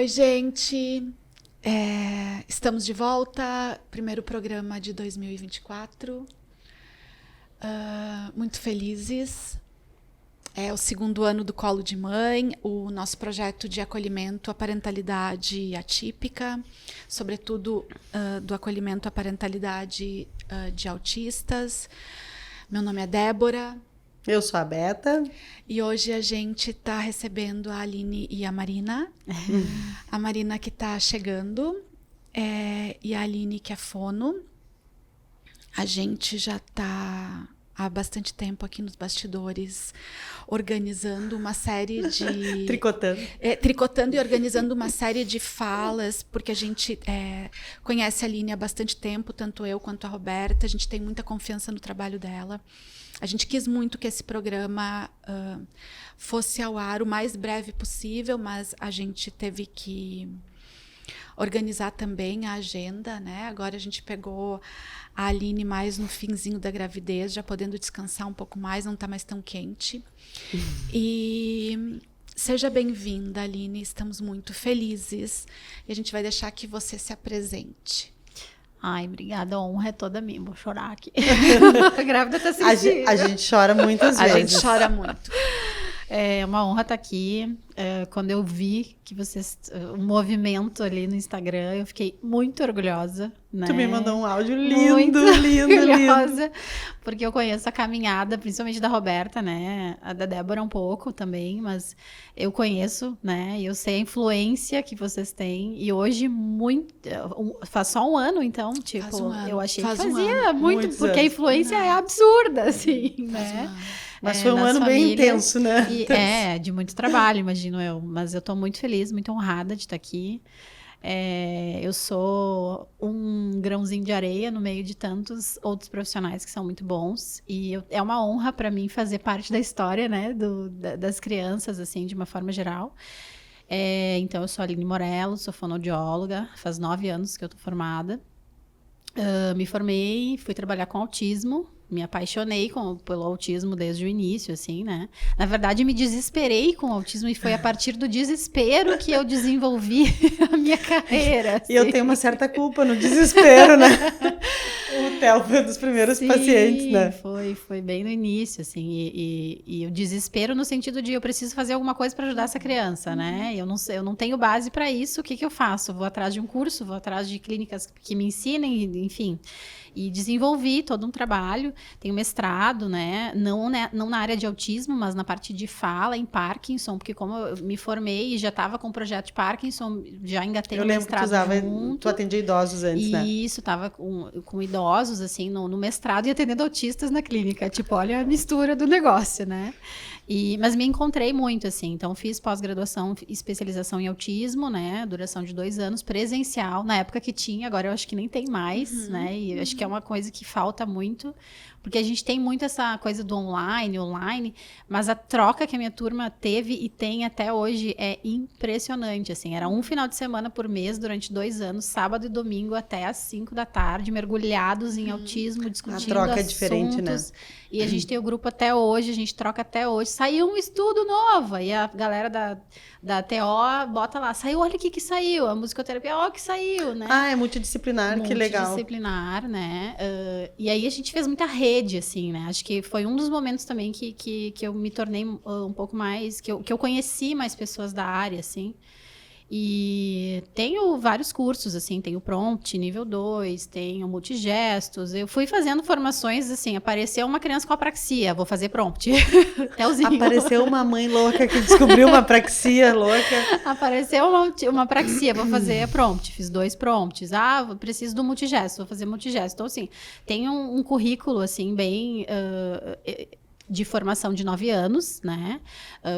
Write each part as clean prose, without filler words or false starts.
Oi, gente. Estamos de volta. Primeiro programa de 2024. Muito felizes. É o segundo ano do Colo de Mãe, o nosso projeto de acolhimento à parentalidade atípica, sobretudo do acolhimento à parentalidade de autistas. Meu nome é Débora. Eu sou a Beta. E hoje a gente está recebendo a Aline e a Marina. A Marina que está chegando e a Aline que é fono. A gente já está há bastante tempo aqui nos bastidores organizando uma série de... Tricotando e organizando uma série de falas, porque a gente conhece a Aline há bastante tempo, tanto eu quanto a Roberta. A gente tem muita confiança no trabalho dela. A gente quis muito que esse programa fosse ao ar o mais breve possível, mas a gente teve que organizar também a agenda, né? Agora a gente pegou a Aline mais no finzinho da gravidez, já podendo descansar um pouco mais, não está mais tão quente. E seja bem-vinda, Aline, estamos muito felizes. E a gente vai deixar que você se apresente. Ai, obrigada, a honra é toda minha, vou chorar aqui. A grávida tá sentindo. A gente chora muitas vezes. A gente chora muito. É uma honra estar aqui. Quando eu vi que vocês, um movimento ali no Instagram, eu fiquei muito orgulhosa, né? Tu me mandou um áudio muito lindo. Orgulhosa, porque eu conheço a caminhada, principalmente da Roberta, né? A da Débora um pouco também, mas eu conheço, né? E eu sei a influência que vocês têm. E hoje, faz só um ano, então, tipo, faz um ano. Eu achei faz que um fazia ano. muito, Muitos porque anos. a influência é absurda, assim, Faz né? um ano. Mas foi um ano bem intenso, né? De muito trabalho, imagino eu. Mas eu estou muito feliz, muito honrada de estar aqui. Eu sou um grãozinho de areia no meio de tantos outros profissionais que são muito bons. E é uma honra para mim fazer parte da história, né? Das crianças, assim, de uma forma geral. Então, eu sou a Aline Morello, sou fonoaudióloga. Faz 9 anos que eu estou formada. Me formei, fui trabalhar com autismo. Me apaixonei pelo autismo desde o início, assim, né? Na verdade, me desesperei com o autismo e foi a partir do desespero que eu desenvolvi a minha carreira. Assim. E eu tenho uma certa culpa no desespero, né? O Theo foi um dos primeiros pacientes, né? Foi bem no início, assim. E o desespero no sentido de eu preciso fazer alguma coisa para ajudar essa criança, né? Eu não tenho base para isso, o que eu faço? Vou atrás de um curso, vou atrás de clínicas que me ensinem, enfim... E desenvolvi todo um trabalho, tenho mestrado, né? Não na área de autismo, mas na parte de fala em Parkinson, porque como eu me formei e já estava com o projeto de Parkinson, já engatei o mestrado junto. Tu atendia idosos antes, né? Isso, estava com idosos, assim, no mestrado e atendendo autistas na clínica. Tipo, olha a mistura do negócio, né? Mas me encontrei muito, assim. Então, fiz pós-graduação, especialização em autismo, né? Duração de 2 anos, presencial. Na época que tinha, agora eu acho que nem tem mais, né? E acho que é uma coisa que falta muito. Porque a gente tem muito essa coisa do online, mas a troca que a minha turma teve e tem até hoje é impressionante, assim. Era um final de semana por mês durante 2 anos, sábado e domingo até às 5 da tarde, mergulhados em autismo, discutindo assuntos. A troca é diferente, né? E a gente tem o grupo até hoje, a gente troca até hoje. Saiu um estudo novo, e a galera da TO bota lá, saiu, olha o que saiu, a musicoterapia, ó, que saiu, né? É multidisciplinar, que legal. Multidisciplinar, né? E aí a gente fez muita rede, assim, né? Acho que foi um dos momentos também que eu me tornei um pouco mais, que eu conheci mais pessoas da área, assim. E tenho vários cursos, assim, tenho Prompt, nível 2, tenho multigestos. Eu fui fazendo formações, assim, apareceu uma criança com apraxia, vou fazer Prompt. Apareceu uma mãe louca que descobriu uma apraxia louca. Apareceu uma apraxia, vou fazer Prompt, fiz 2 prompts. Preciso do multigesto, vou fazer multigesto. Então, assim, tem um currículo, assim, bem... de formação de 9 anos, né?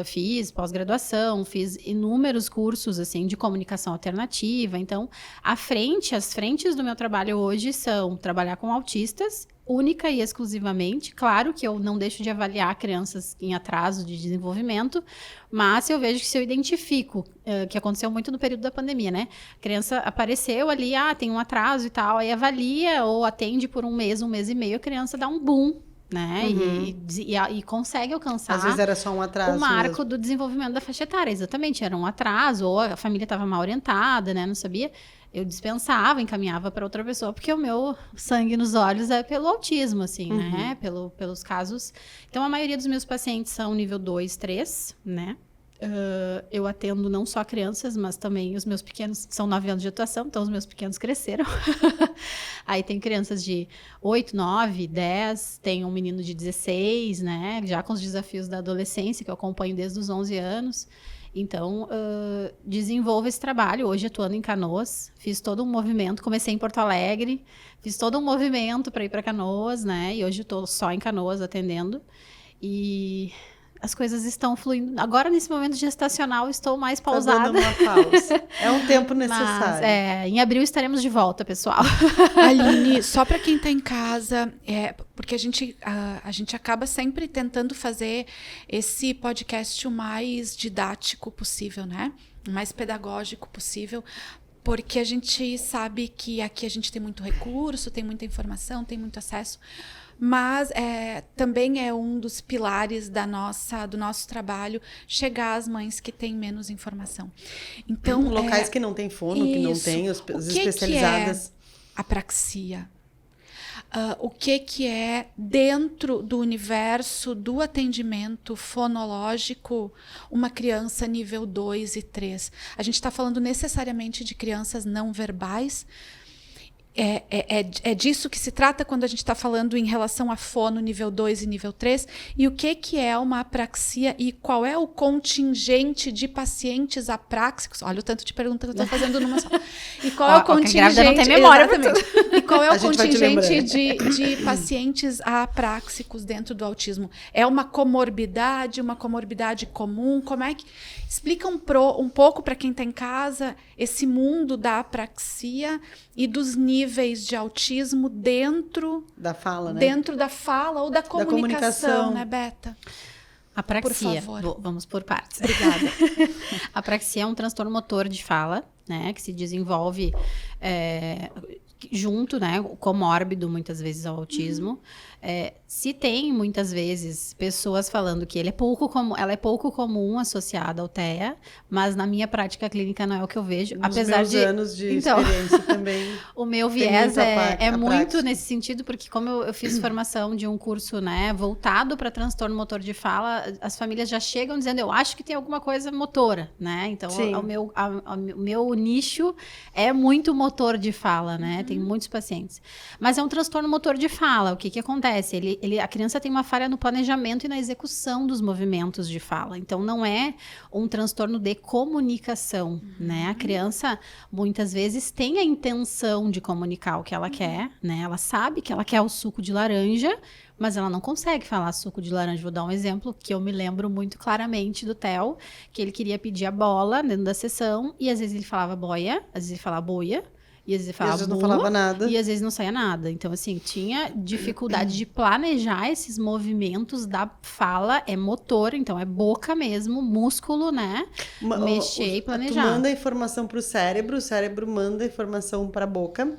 Fiz pós-graduação, fiz inúmeros cursos, assim, de comunicação alternativa. Então, as frentes do meu trabalho hoje são trabalhar com autistas, única e exclusivamente. Claro que eu não deixo de avaliar crianças em atraso de desenvolvimento, mas eu vejo que se eu identifico, que aconteceu muito no período da pandemia, né? A criança apareceu ali, tem um atraso e tal, aí avalia ou atende por um mês e meio, a criança dá um boom né? E consegue alcançar Às vezes era só um atraso o marco mesmo. do desenvolvimento da faixa etária. Exatamente, era um atraso, ou a família estava mal orientada, né? Não sabia. Eu dispensava, encaminhava para outra pessoa, porque o meu sangue nos olhos é pelo autismo, assim, né? Pelos casos. Então, a maioria dos meus pacientes são nível 2, 3, né? Eu atendo não só crianças, mas também os meus pequenos, são 9 anos de atuação, então os meus pequenos cresceram. Aí tem crianças de 8, 9, 10, tem um menino de 16, né? Já com os desafios da adolescência, que eu acompanho desde os 11 anos. Então, desenvolvo esse trabalho, hoje atuando em Canoas, fiz todo um movimento, comecei em Porto Alegre, fiz todo um movimento para ir para Canoas, né? E hoje estou só em Canoas atendendo. E as coisas estão fluindo. Agora, nesse momento gestacional, estou mais pausada. Tá dando uma pausa. É um tempo necessário. Mas, em abril estaremos de volta, pessoal. Aline, só para quem está em casa, porque a gente acaba sempre tentando fazer esse podcast o mais didático possível, né? O mais pedagógico possível, porque a gente sabe que aqui a gente tem muito recurso, tem muita informação, tem muito acesso, mas também é um dos pilares do nosso trabalho chegar às mães que têm menos informação. Então, locais que não tem fono, que não tem as especializadas. Que é apraxia? O que é dentro do universo do atendimento fonológico uma criança nível 2 e 3? A gente está falando necessariamente de crianças não verbais. É disso que se trata quando a gente está falando em relação a fono nível 2 e nível 3? E o que é uma apraxia e qual é o contingente de pacientes apráxicos? Olha o tanto de pergunta que eu estou fazendo numa só. E qual é o contingente... Não tem memória, exatamente. E qual é o contingente de pacientes apráxicos dentro do autismo? É uma comorbidade comum? Como é que... Explica um pouco para quem está em casa esse mundo da apraxia e dos níveis de autismo dentro da fala, né? Dentro da fala ou da comunicação, né, Beta? Apraxia. Por favor. Vamos por partes. Obrigada. Apraxia é um transtorno motor de fala, né, que se desenvolve junto, né, comórbido muitas vezes ao autismo. Se tem muitas vezes pessoas falando que ela é pouco comum associada ao TEA, mas na minha prática clínica não é o que eu vejo. Nos meus anos de experiência também. O meu viés é muito nesse sentido, porque como eu fiz formação de um curso, né, voltado para transtorno motor de fala, as famílias já chegam dizendo, eu acho que tem alguma coisa motora, né? Então, o meu nicho é muito motor de fala, né? Tem muitos pacientes. Mas é um transtorno motor de fala. O que acontece? A criança tem uma falha no planejamento e na execução dos movimentos de fala. Então, não é um transtorno de comunicação, né? A criança, muitas vezes, tem a intenção de comunicar o que ela quer, né? Ela sabe que ela quer o suco de laranja, mas ela não consegue falar suco de laranja. Vou dar um exemplo que eu me lembro muito claramente do Theo, que ele queria pedir a bola dentro da sessão, e às vezes ele falava boia, às vezes ele falava boia, e às vezes falava às vezes não falava nada. E às vezes não saía nada. Então, assim, tinha dificuldade de planejar esses movimentos da fala. É motor, então é boca mesmo, músculo, né? Mexer e planejar. Tu manda informação pro cérebro, o cérebro manda informação pra boca.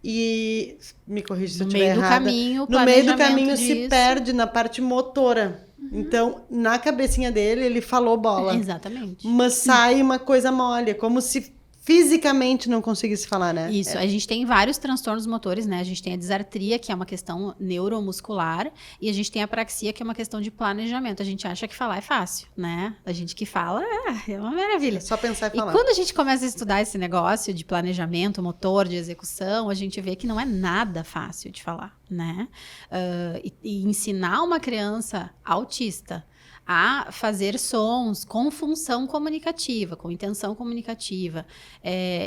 E, me corrija se eu estiver errada. No meio do caminho se perde na parte motora. Então, na cabecinha dele, ele falou bola. Exatamente. Mas sai uma coisa mole, como se fisicamente não conseguisse falar, né? Isso, a gente tem vários transtornos motores, né? A gente tem a disartria, que é uma questão neuromuscular, e a gente tem a apraxia, que é uma questão de planejamento. A gente acha que falar é fácil, né? A gente que fala é uma maravilha. É só pensar e falar. E quando a gente começa a estudar esse negócio de planejamento motor, de execução, a gente vê que não é nada fácil de falar, né? E ensinar uma criança autista a fazer sons com função comunicativa, com intenção comunicativa,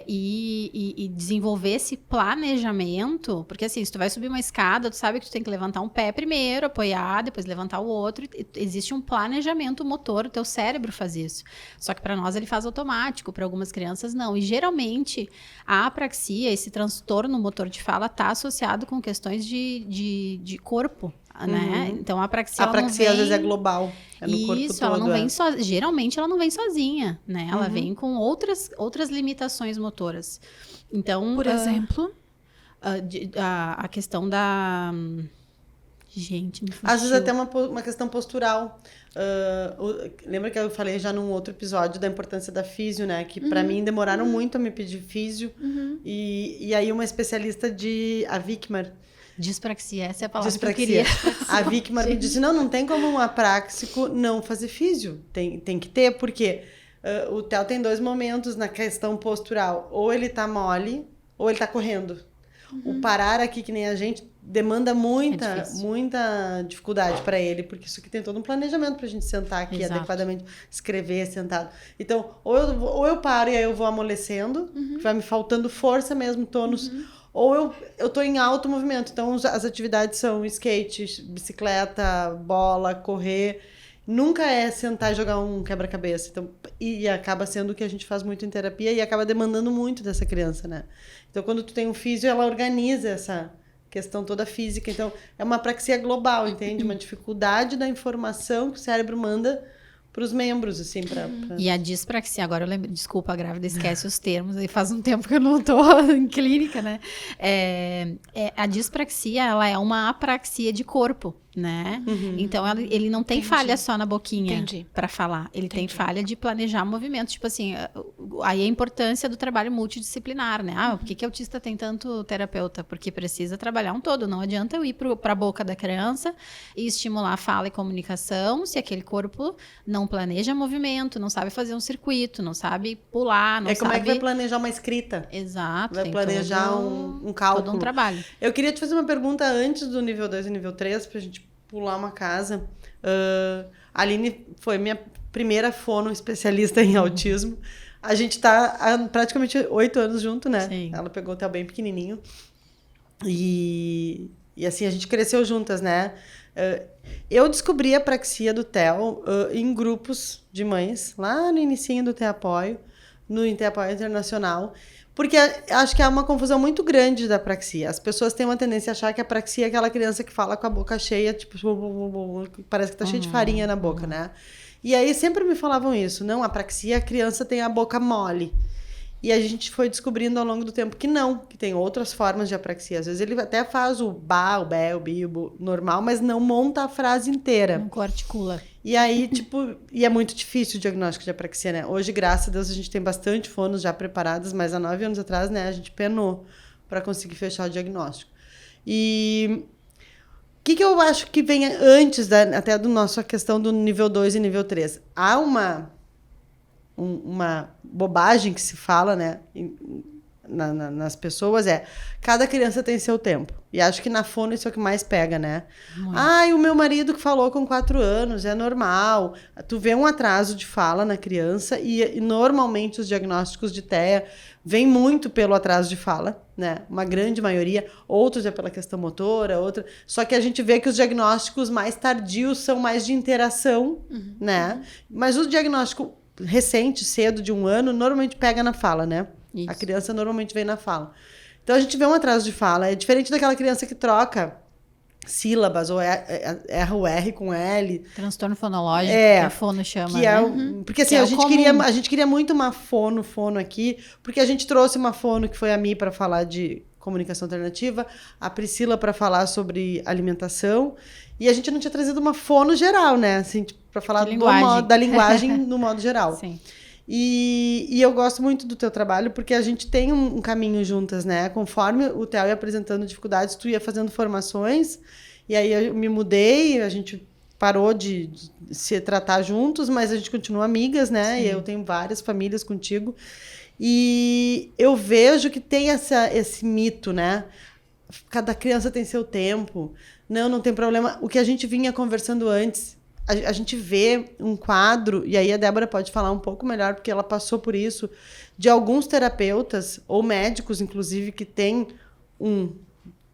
e desenvolver esse planejamento, porque assim, se tu vai subir uma escada, tu sabe que tu tem que levantar um pé primeiro, apoiar, depois levantar o outro, existe um planejamento motor, o teu cérebro faz isso, só que para nós ele faz automático, para algumas crianças não, e geralmente a apraxia, esse transtorno motor de fala, está associado com questões de corpo, né? Então a apraxia às vezes é global, é no corpo todo. Ela não vem geralmente ela não vem sozinha, né? Ela vem com outras limitações motoras. Então, por exemplo, a questão da Gente, me fugiu. Às vezes até uma questão postural. Lembra que eu falei já num outro episódio da importância da físio, né? Que pra mim demoraram muito a me pedir físio. E aí uma especialista a Vikmar. Dispraxia, essa é a palavra que eu queria. A Vikmar me disse, não tem como um apráxico não fazer físio. Tem que ter, porque o Theo tem 2 momentos na questão postural. Ou ele tá mole, ou ele tá correndo. O parar aqui, que nem a gente, demanda muita dificuldade para ele, porque isso aqui tem todo um planejamento pra gente sentar aqui adequadamente, escrever sentado. Então, ou eu paro e aí eu vou amolecendo, vai me faltando força mesmo, tônus, ou eu tô em alto movimento. Então, as atividades são skate, bicicleta, bola, correr. Nunca é sentar e jogar um quebra-cabeça. Então, e acaba sendo o que a gente faz muito em terapia e acaba demandando muito dessa criança, né? Então, quando tu tem um físio, ela organiza essa questão toda física. Então, é uma apraxia global, entende? Uma dificuldade da informação que o cérebro manda para os membros, assim, E a dispraxia, agora eu lembro, desculpa, a grávida esquece os termos, aí faz um tempo que eu não tô em clínica, né? A dispraxia, ela é uma apraxia de corpo, né? Então, ele não tem falha só na boquinha para falar, ele tem falha de planejar movimentos, tipo assim, aí a importância do trabalho multidisciplinar, né? Por que autista tem tanto terapeuta? Porque precisa trabalhar um todo, não adianta eu ir para a boca da criança e estimular a fala e comunicação se aquele corpo não planeja movimento, não sabe fazer um circuito, não sabe pular, não sabe... Como é que vai planejar uma escrita? Exato. Vai planejar um cálculo. Todo um trabalho. Eu queria te fazer uma pergunta antes do nível 2 e nível 3, pra gente pular uma casa. A Aline foi minha primeira fono especialista em autismo. A gente tá há praticamente 8 anos junto, né? Sim. Ela pegou o Theo bem pequenininho. E assim, a gente cresceu juntas, né? Eu descobri a apraxia do Theo em grupos de mães, lá no inicinho do Apoio, no Apoio Internacional, porque acho que há uma confusão muito grande da apraxia. As pessoas têm uma tendência a achar que a apraxia é aquela criança que fala com a boca cheia, tipo, parece que tá cheio de farinha na boca, né? E aí sempre me falavam isso, não, a apraxia, a criança tem a boca mole. E a gente foi descobrindo ao longo do tempo que não, que tem outras formas de apraxia. Às vezes ele até faz o ba, o bé, o bi, o bu, normal, mas não monta a frase inteira. Não articula. E aí, e é muito difícil o diagnóstico de apraxia, né? Hoje, graças a Deus, a gente tem bastante fonos já preparadas, mas há 9 anos atrás, né, a gente penou para conseguir fechar o diagnóstico. E o que eu acho que vem antes até do nossa questão do nível 2 e nível 3? Há uma bobagem que se fala, né, nas pessoas, cada criança tem seu tempo. E acho que na fono isso é o que mais pega, né? O meu marido que falou com 4 anos, é normal. Tu vê um atraso de fala na criança e normalmente os diagnósticos de TEA vêm muito pelo atraso de fala, né? Uma grande maioria, outros é pela questão motora, só que a gente vê que os diagnósticos mais tardios são mais de interação, né? Mas o diagnóstico recente, cedo, de 1 ano, normalmente pega na fala, né? Isso. A criança normalmente vem na fala. Então, a gente vê um atraso de fala. É diferente daquela criança que troca sílabas ou erra o R com L. Transtorno fonológico, que a fono chama, que né? Porque assim, a gente queria muito uma fono aqui, porque a gente trouxe uma fono que foi a Mi para falar de comunicação alternativa, a Priscila para falar sobre alimentação, e a gente não tinha trazido uma fono geral, né? Assim, para falar da linguagem no modo geral. Sim. E eu gosto muito do teu trabalho, porque a gente tem um caminho juntas, né? Conforme o Theo ia apresentando dificuldades, tu ia fazendo formações, e aí eu me mudei, a gente parou de se tratar juntos, mas a gente continua amigas, né? Sim. E eu tenho várias famílias contigo. E eu vejo que tem esse mito, né? Cada criança tem seu tempo. Não tem problema. O que a gente vinha conversando antes, a gente vê um quadro, e aí a Débora pode falar um pouco melhor, porque ela passou por isso, de alguns terapeutas, ou médicos, inclusive, que têm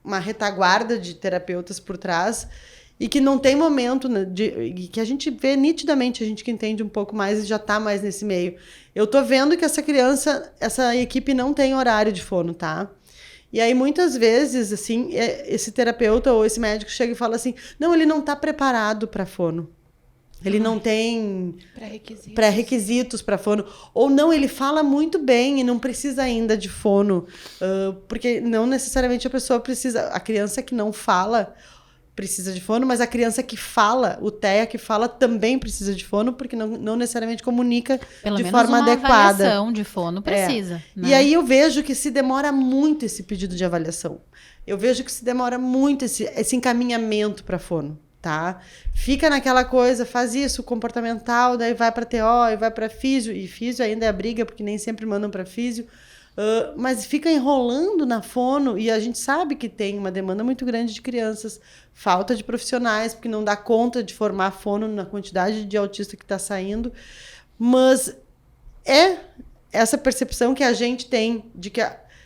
uma retaguarda de terapeutas por trás, e que não tem momento, né, que a gente vê nitidamente, a gente que entende um pouco mais e já está mais nesse meio. Eu tô vendo que essa equipe não tem horário de fono, tá? E aí, muitas vezes, assim, esse terapeuta ou esse médico chega e fala assim, não, ele não está preparado para fono. Ele não tem pré-requisitos para fono. Ou não, ele fala muito bem e não precisa ainda de fono. Porque não necessariamente a pessoa precisa... A criança que não fala precisa de fono, mas a criança que fala, o TEA que fala, também precisa de fono, porque não necessariamente comunica Pelo de menos forma uma adequada. avaliação de fono precisa. Né? E aí eu vejo que se demora muito esse pedido de avaliação. Eu vejo que se demora muito esse encaminhamento para fono, tá? Fica naquela coisa, faz isso, comportamental, daí vai para TO, e vai para físio, e físio ainda é a briga, porque nem sempre mandam para físio. Mas fica enrolando na fono, e a gente sabe que tem uma demanda muito grande de crianças, falta de profissionais, porque não dá conta de formar fono na quantidade de autista que está saindo, mas é essa percepção que a gente tem de que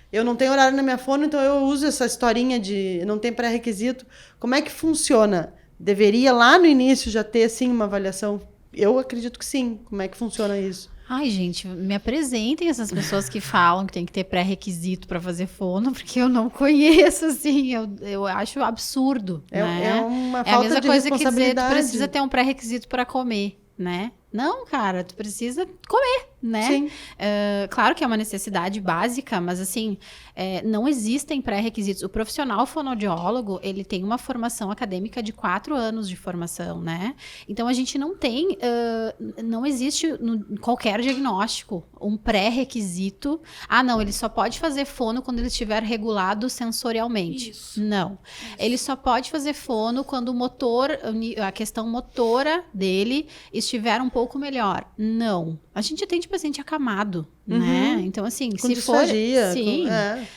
eu não tenho horário na minha fono, então eu uso essa historinha de não tem pré-requisito. Como é que funciona? Deveria lá no início já ter, sim, uma avaliação? Eu acredito que sim. Como é que funciona isso? Ai, gente, me apresentem essas pessoas que falam que tem que ter pré-requisito para fazer fono, porque eu não conheço, assim, eu acho absurdo, né? É uma falta de responsabilidade. É a mesma coisa que dizer, tu precisa ter um pré-requisito para comer, né? Não, cara, tu precisa comer, né? Sim. Claro que é uma necessidade básica, mas assim, não existem pré-requisitos. O profissional fonoaudiólogo, ele tem uma formação acadêmica de 4 anos de formação, né? Então, a gente não tem, não existe qualquer diagnóstico um pré-requisito. Ah, não, ele só pode fazer fono quando ele estiver regulado sensorialmente. Isso. Não. Ele só pode fazer fono quando o motor, a questão motora dele estiver um pouco melhor. Não. A gente atende paciente acamado, né? Então, assim, com disfagia,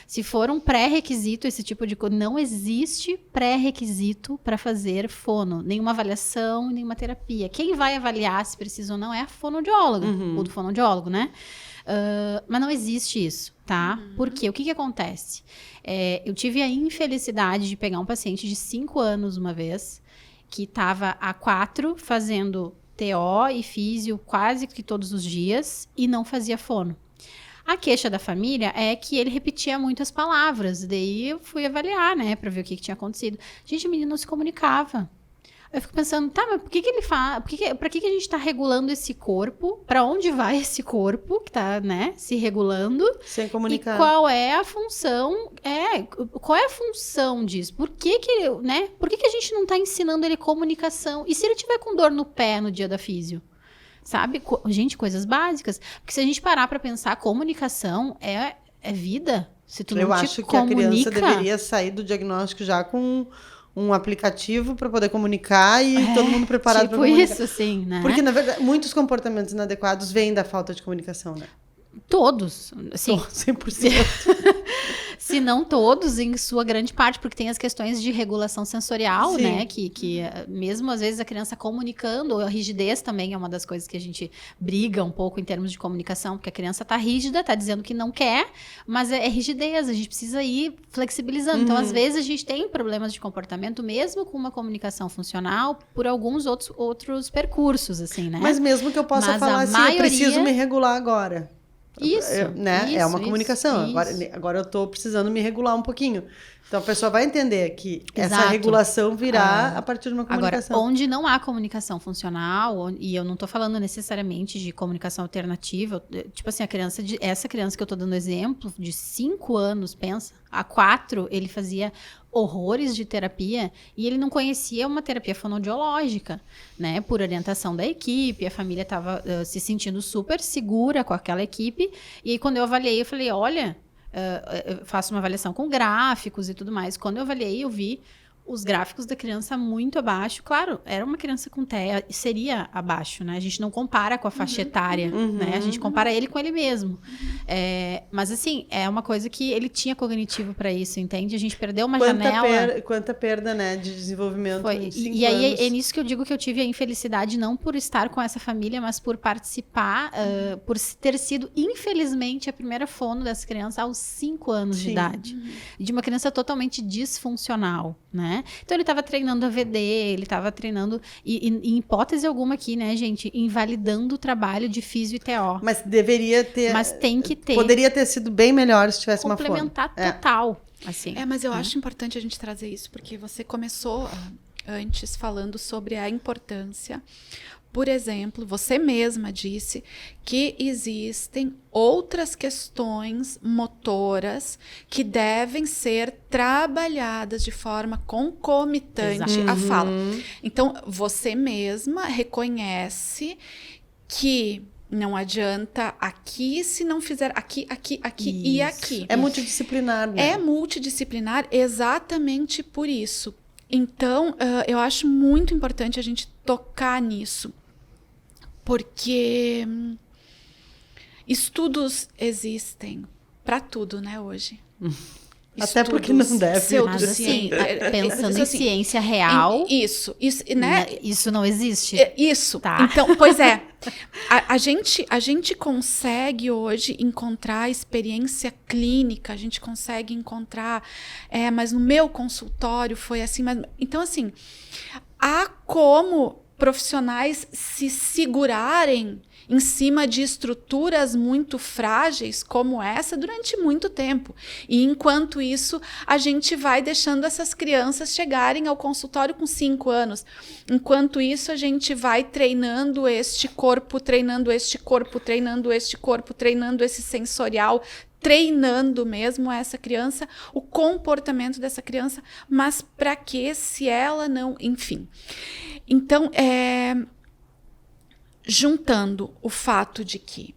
se for um pré-requisito, esse tipo de coisa, não existe pré-requisito para fazer fono. Nenhuma avaliação, nenhuma terapia. Quem vai avaliar se precisa ou não é a fonoaudióloga, ou do fonoaudiólogo, né? Mas não existe isso, tá? Porque o que acontece? Eu tive a infelicidade de pegar um paciente de 5 anos uma vez, que estava há 4 fazendo TO e físio quase que todos os dias e não fazia fono. A queixa da família é que ele repetia muitas palavras. Daí eu fui avaliar, né, para ver o que tinha acontecido. Gente, o menino não se comunicava. Eu fico pensando, tá, mas por que ele faz? Pra que a gente tá regulando esse corpo? Pra onde vai esse corpo que tá, né, se regulando? Sem comunicar. E qual é a função? Qual é a função disso? Por que a gente não tá ensinando ele comunicação? E se ele tiver com dor no pé no dia da físio? Sabe? Gente, coisas básicas. Porque se a gente parar pra pensar, comunicação é vida. Se tu não Eu acho que a criança deveria sair do diagnóstico já com um aplicativo para poder comunicar e todo mundo preparado para comunicar. Tipo isso, sim, né? Porque, na verdade, muitos comportamentos inadequados vêm da falta de comunicação, né? Todos, sim. 100%. Se não todos, em sua grande parte, porque tem as questões de regulação sensorial, Sim. né? Que mesmo às vezes a criança comunicando, a rigidez também é uma das coisas que a gente briga um pouco em termos de comunicação, porque a criança tá rígida, tá dizendo que não quer, mas é rigidez, a gente precisa ir flexibilizando. Então, às vezes, a gente tem problemas de comportamento, mesmo com uma comunicação funcional, por alguns outros percursos, assim, né? Mas mesmo que eu possa falar assim, eu preciso me regular agora. Isso, é uma comunicação. Isso. Agora eu tô precisando me regular um pouquinho. Então a pessoa vai entender que Exato. Essa regulação virá a partir de uma comunicação. Agora, onde não há comunicação funcional, e eu não tô falando necessariamente de comunicação alternativa, tipo assim, essa criança que eu tô dando exemplo, de 5 anos, pensa, há 4 ele fazia horrores de terapia e ele não conhecia uma terapia fonoaudiológica, né? Por orientação da equipe, a família estava se sentindo super segura com aquela equipe. E aí, quando eu avaliei, eu falei, olha, eu faço uma avaliação com gráficos e tudo mais. Quando eu avaliei, eu vi os gráficos da criança muito abaixo. Claro, era uma criança com TEA, seria abaixo, né? A gente não compara com a faixa etária, né? A gente compara ele com ele mesmo. Mas, assim, é uma coisa que ele tinha cognitivo para isso, entende? A gente perdeu uma janela. Quanta perda, né, de desenvolvimento. E aí, é nisso que eu digo que eu tive a infelicidade, não por estar com essa família, mas por participar, por ter sido, infelizmente, a primeira fono dessa criança aos 5 anos de idade. De uma criança totalmente disfuncional, né? Então, ele estava treinando AVD, ele estava treinando, e em hipótese alguma aqui, né, gente, invalidando o trabalho de físio e TO. Mas deveria ter... Mas tem que ter. Poderia ter sido bem melhor se tivesse uma fono. Complementar total, assim. Mas eu acho importante a gente trazer isso, porque você começou antes falando sobre a importância, por exemplo, você mesma disse que existem outras questões motoras que devem ser trabalhadas de forma concomitante à fala. Então, você mesma reconhece que não adianta aqui se não fizer aqui e aqui. É multidisciplinar, né? É multidisciplinar exatamente por isso. Então, eu acho muito importante a gente tocar nisso. Porque estudos existem para tudo, né, hoje. Até porque não deve. Mas, assim, pensando em ciência real... Isso, né? Isso não existe. Isso. Tá. Então, pois é. A gente consegue hoje encontrar experiência clínica, a gente consegue encontrar... mas no meu consultório foi assim... Então, assim, há como profissionais se segurarem em cima de estruturas muito frágeis como essa durante muito tempo. E enquanto isso, a gente vai deixando essas crianças chegarem ao consultório com 5 anos. Enquanto isso, a gente vai treinando este corpo, treinando este corpo, treinando este corpo, treinando esse sensorial, treinando mesmo essa criança, o comportamento dessa criança, mas para que se ela não... Enfim. Então, juntando o fato de que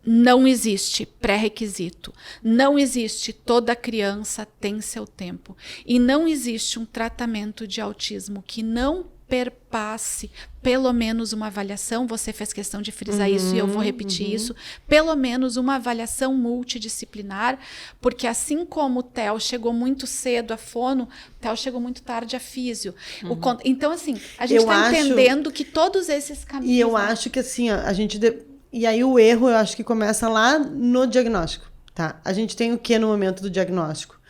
não existe pré-requisito, não existe toda criança tem seu tempo, e não existe um tratamento de autismo que não perpasse pelo menos uma avaliação, você fez questão de frisar isso e eu vou repetir isso, pelo menos uma avaliação multidisciplinar, porque assim como o Theo chegou muito cedo à fono, o Theo chegou muito tarde à físio. Então, assim, a gente está entendendo que todos esses caminhos... E eu acho que, assim, a gente... E aí o erro, eu acho que começa lá no diagnóstico, tá? A gente tem o que no momento do diagnóstico?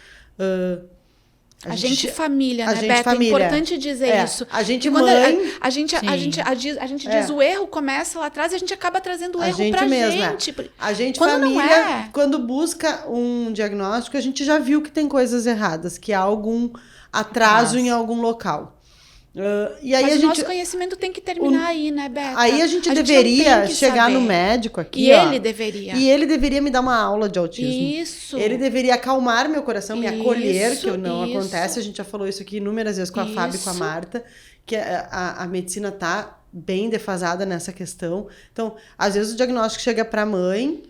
A gente família, né, Beto? É importante dizer isso. A gente mãe... A gente diz o erro começa lá atrás e a gente acaba trazendo o erro pra gente. A gente família, quando busca um diagnóstico, a gente já viu que tem coisas erradas, que há algum atraso em algum local. E aí mas o nosso conhecimento tem que terminar aí, né, Beto? Aí a gente deveria chegar no médico aqui, ele deveria. E ele deveria me dar uma aula de autismo. Isso. Ele deveria acalmar meu coração, me acolher, que não acontece. A gente já falou isso aqui inúmeras vezes com a Fábio e com a Marta, que a medicina tá bem defasada nessa questão. Então, às vezes o diagnóstico chega pra mãe...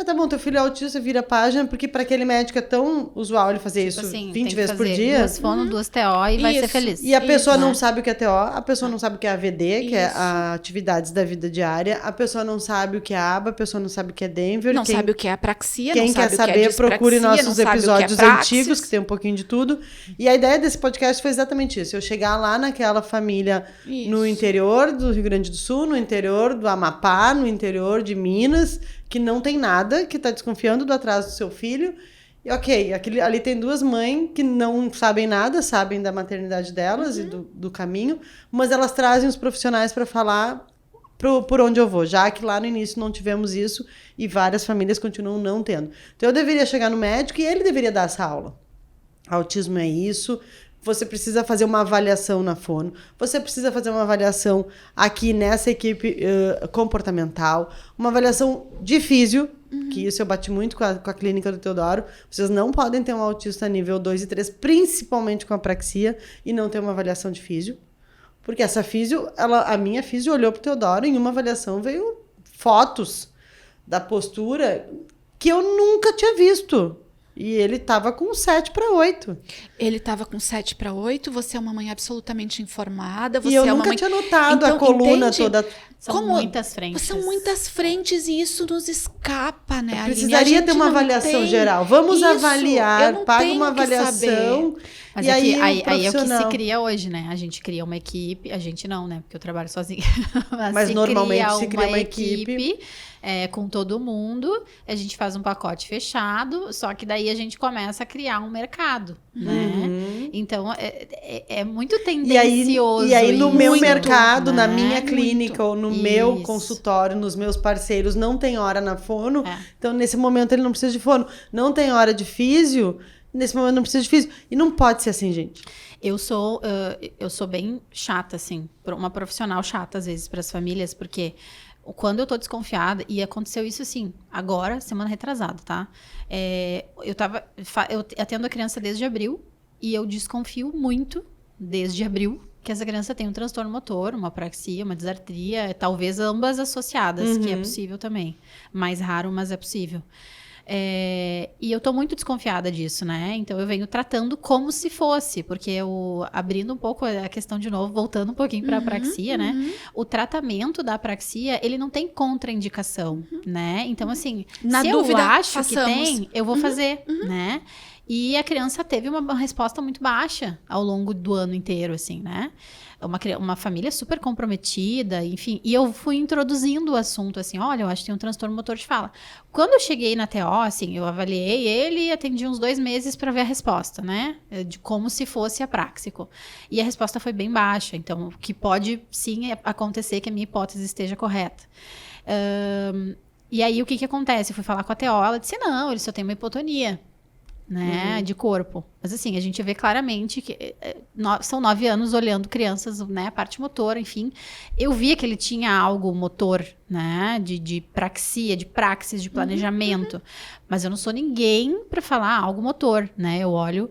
tá bom, teu filho é autista, vira a página, porque para aquele médico é tão usual ele fazer isso assim, 20 vezes por dia. 2 fono, 2 TO e vai ser feliz. E a pessoa não sabe o que é TO, a pessoa não sabe o que é AVD, que é a atividades da vida diária, a pessoa não sabe o que é ABA, a pessoa não sabe o que é Denver. Não sabe o que é apraxia, quem não sabe quer saber, o que é dispraxia, procure nossos episódios antigos, que tem um pouquinho de tudo. E a ideia desse podcast foi exatamente isso, eu chegar lá naquela família no interior do Rio Grande do Sul, no interior do Amapá, no interior de Minas, que não tem nada, que está desconfiando do atraso do seu filho. E ok, ali tem 2 mães que não sabem nada, sabem da maternidade delas e do caminho, mas elas trazem os profissionais para falar por onde eu vou, já que lá no início não tivemos isso e várias famílias continuam não tendo. Então eu deveria chegar no médico e ele deveria dar essa aula. Autismo é isso... Você precisa fazer uma avaliação na fono, você precisa fazer uma avaliação aqui nessa equipe comportamental, uma avaliação de físio, que isso eu bati muito com a clínica do Teodoro. Vocês não podem ter um autista nível 2 e 3, principalmente com apraxia, e não ter uma avaliação de físio. Porque essa físio, a minha físio olhou pro Teodoro e em uma avaliação veio fotos da postura que eu nunca tinha visto. E ele estava com 7 para 8. Ele estava com 7 para 8, você é uma mãe absolutamente informada. Você e eu é nunca uma mãe... tinha notado a coluna entende? toda. São muitas frentes. São muitas frentes e isso nos escapa, né, Aline? Precisaria ter uma avaliação geral. Vamos avaliar, paga uma avaliação. Mas aí é o que se cria hoje, né? A gente cria uma equipe, a gente não, né? Porque eu trabalho sozinha. Mas normalmente se cria uma equipe com todo mundo, a gente faz um pacote fechado, só que daí a gente começa a criar um mercado, né? Então, é muito tendencioso. E aí no meu muito, mercado, né? na minha clínica, ou no meu consultório, nos meus parceiros, não tem hora na fono. Então, nesse momento, ele não precisa de fono. Não tem hora de físio, nesse momento não precisa de físio. E não pode ser assim, gente. Eu sou bem chata, assim, uma profissional chata, às vezes, para as famílias, porque quando eu tô desconfiada, e aconteceu isso, assim, agora, semana retrasada, tá? Eu atendo a criança desde abril, e eu desconfio muito, desde abril, que essa criança tem um transtorno motor, uma apraxia, uma disartria, talvez ambas associadas, que é possível também. Mais raro, mas é possível. E eu tô muito desconfiada disso, né? Então eu venho tratando como se fosse, porque abrindo um pouco a questão de novo, voltando um pouquinho para a apraxia, né? O tratamento da apraxia, ele não tem contraindicação, né? Então, assim, se eu acho que tem, eu vou fazer, né? E a criança teve uma resposta muito baixa ao longo do ano inteiro, assim, né? Uma família super comprometida, enfim. E eu fui introduzindo o assunto, assim, olha, eu acho que tem um transtorno motor de fala. Quando eu cheguei na TO, assim, eu avaliei ele e atendi uns 2 meses para ver a resposta, né? De como se fosse apráxico. E a resposta foi bem baixa. Então, o que pode, sim, acontecer que a minha hipótese esteja correta. E aí, o que acontece? Eu fui falar com a TO, ela disse, não, ele só tem uma hipotonia. Né, de corpo. Mas assim, a gente vê claramente que são 9 anos olhando crianças, né, a parte motora, enfim. Eu via que ele tinha algo motor, né, de praxia, de praxis, de planejamento. Mas eu não sou ninguém para falar algo motor, né? Eu olho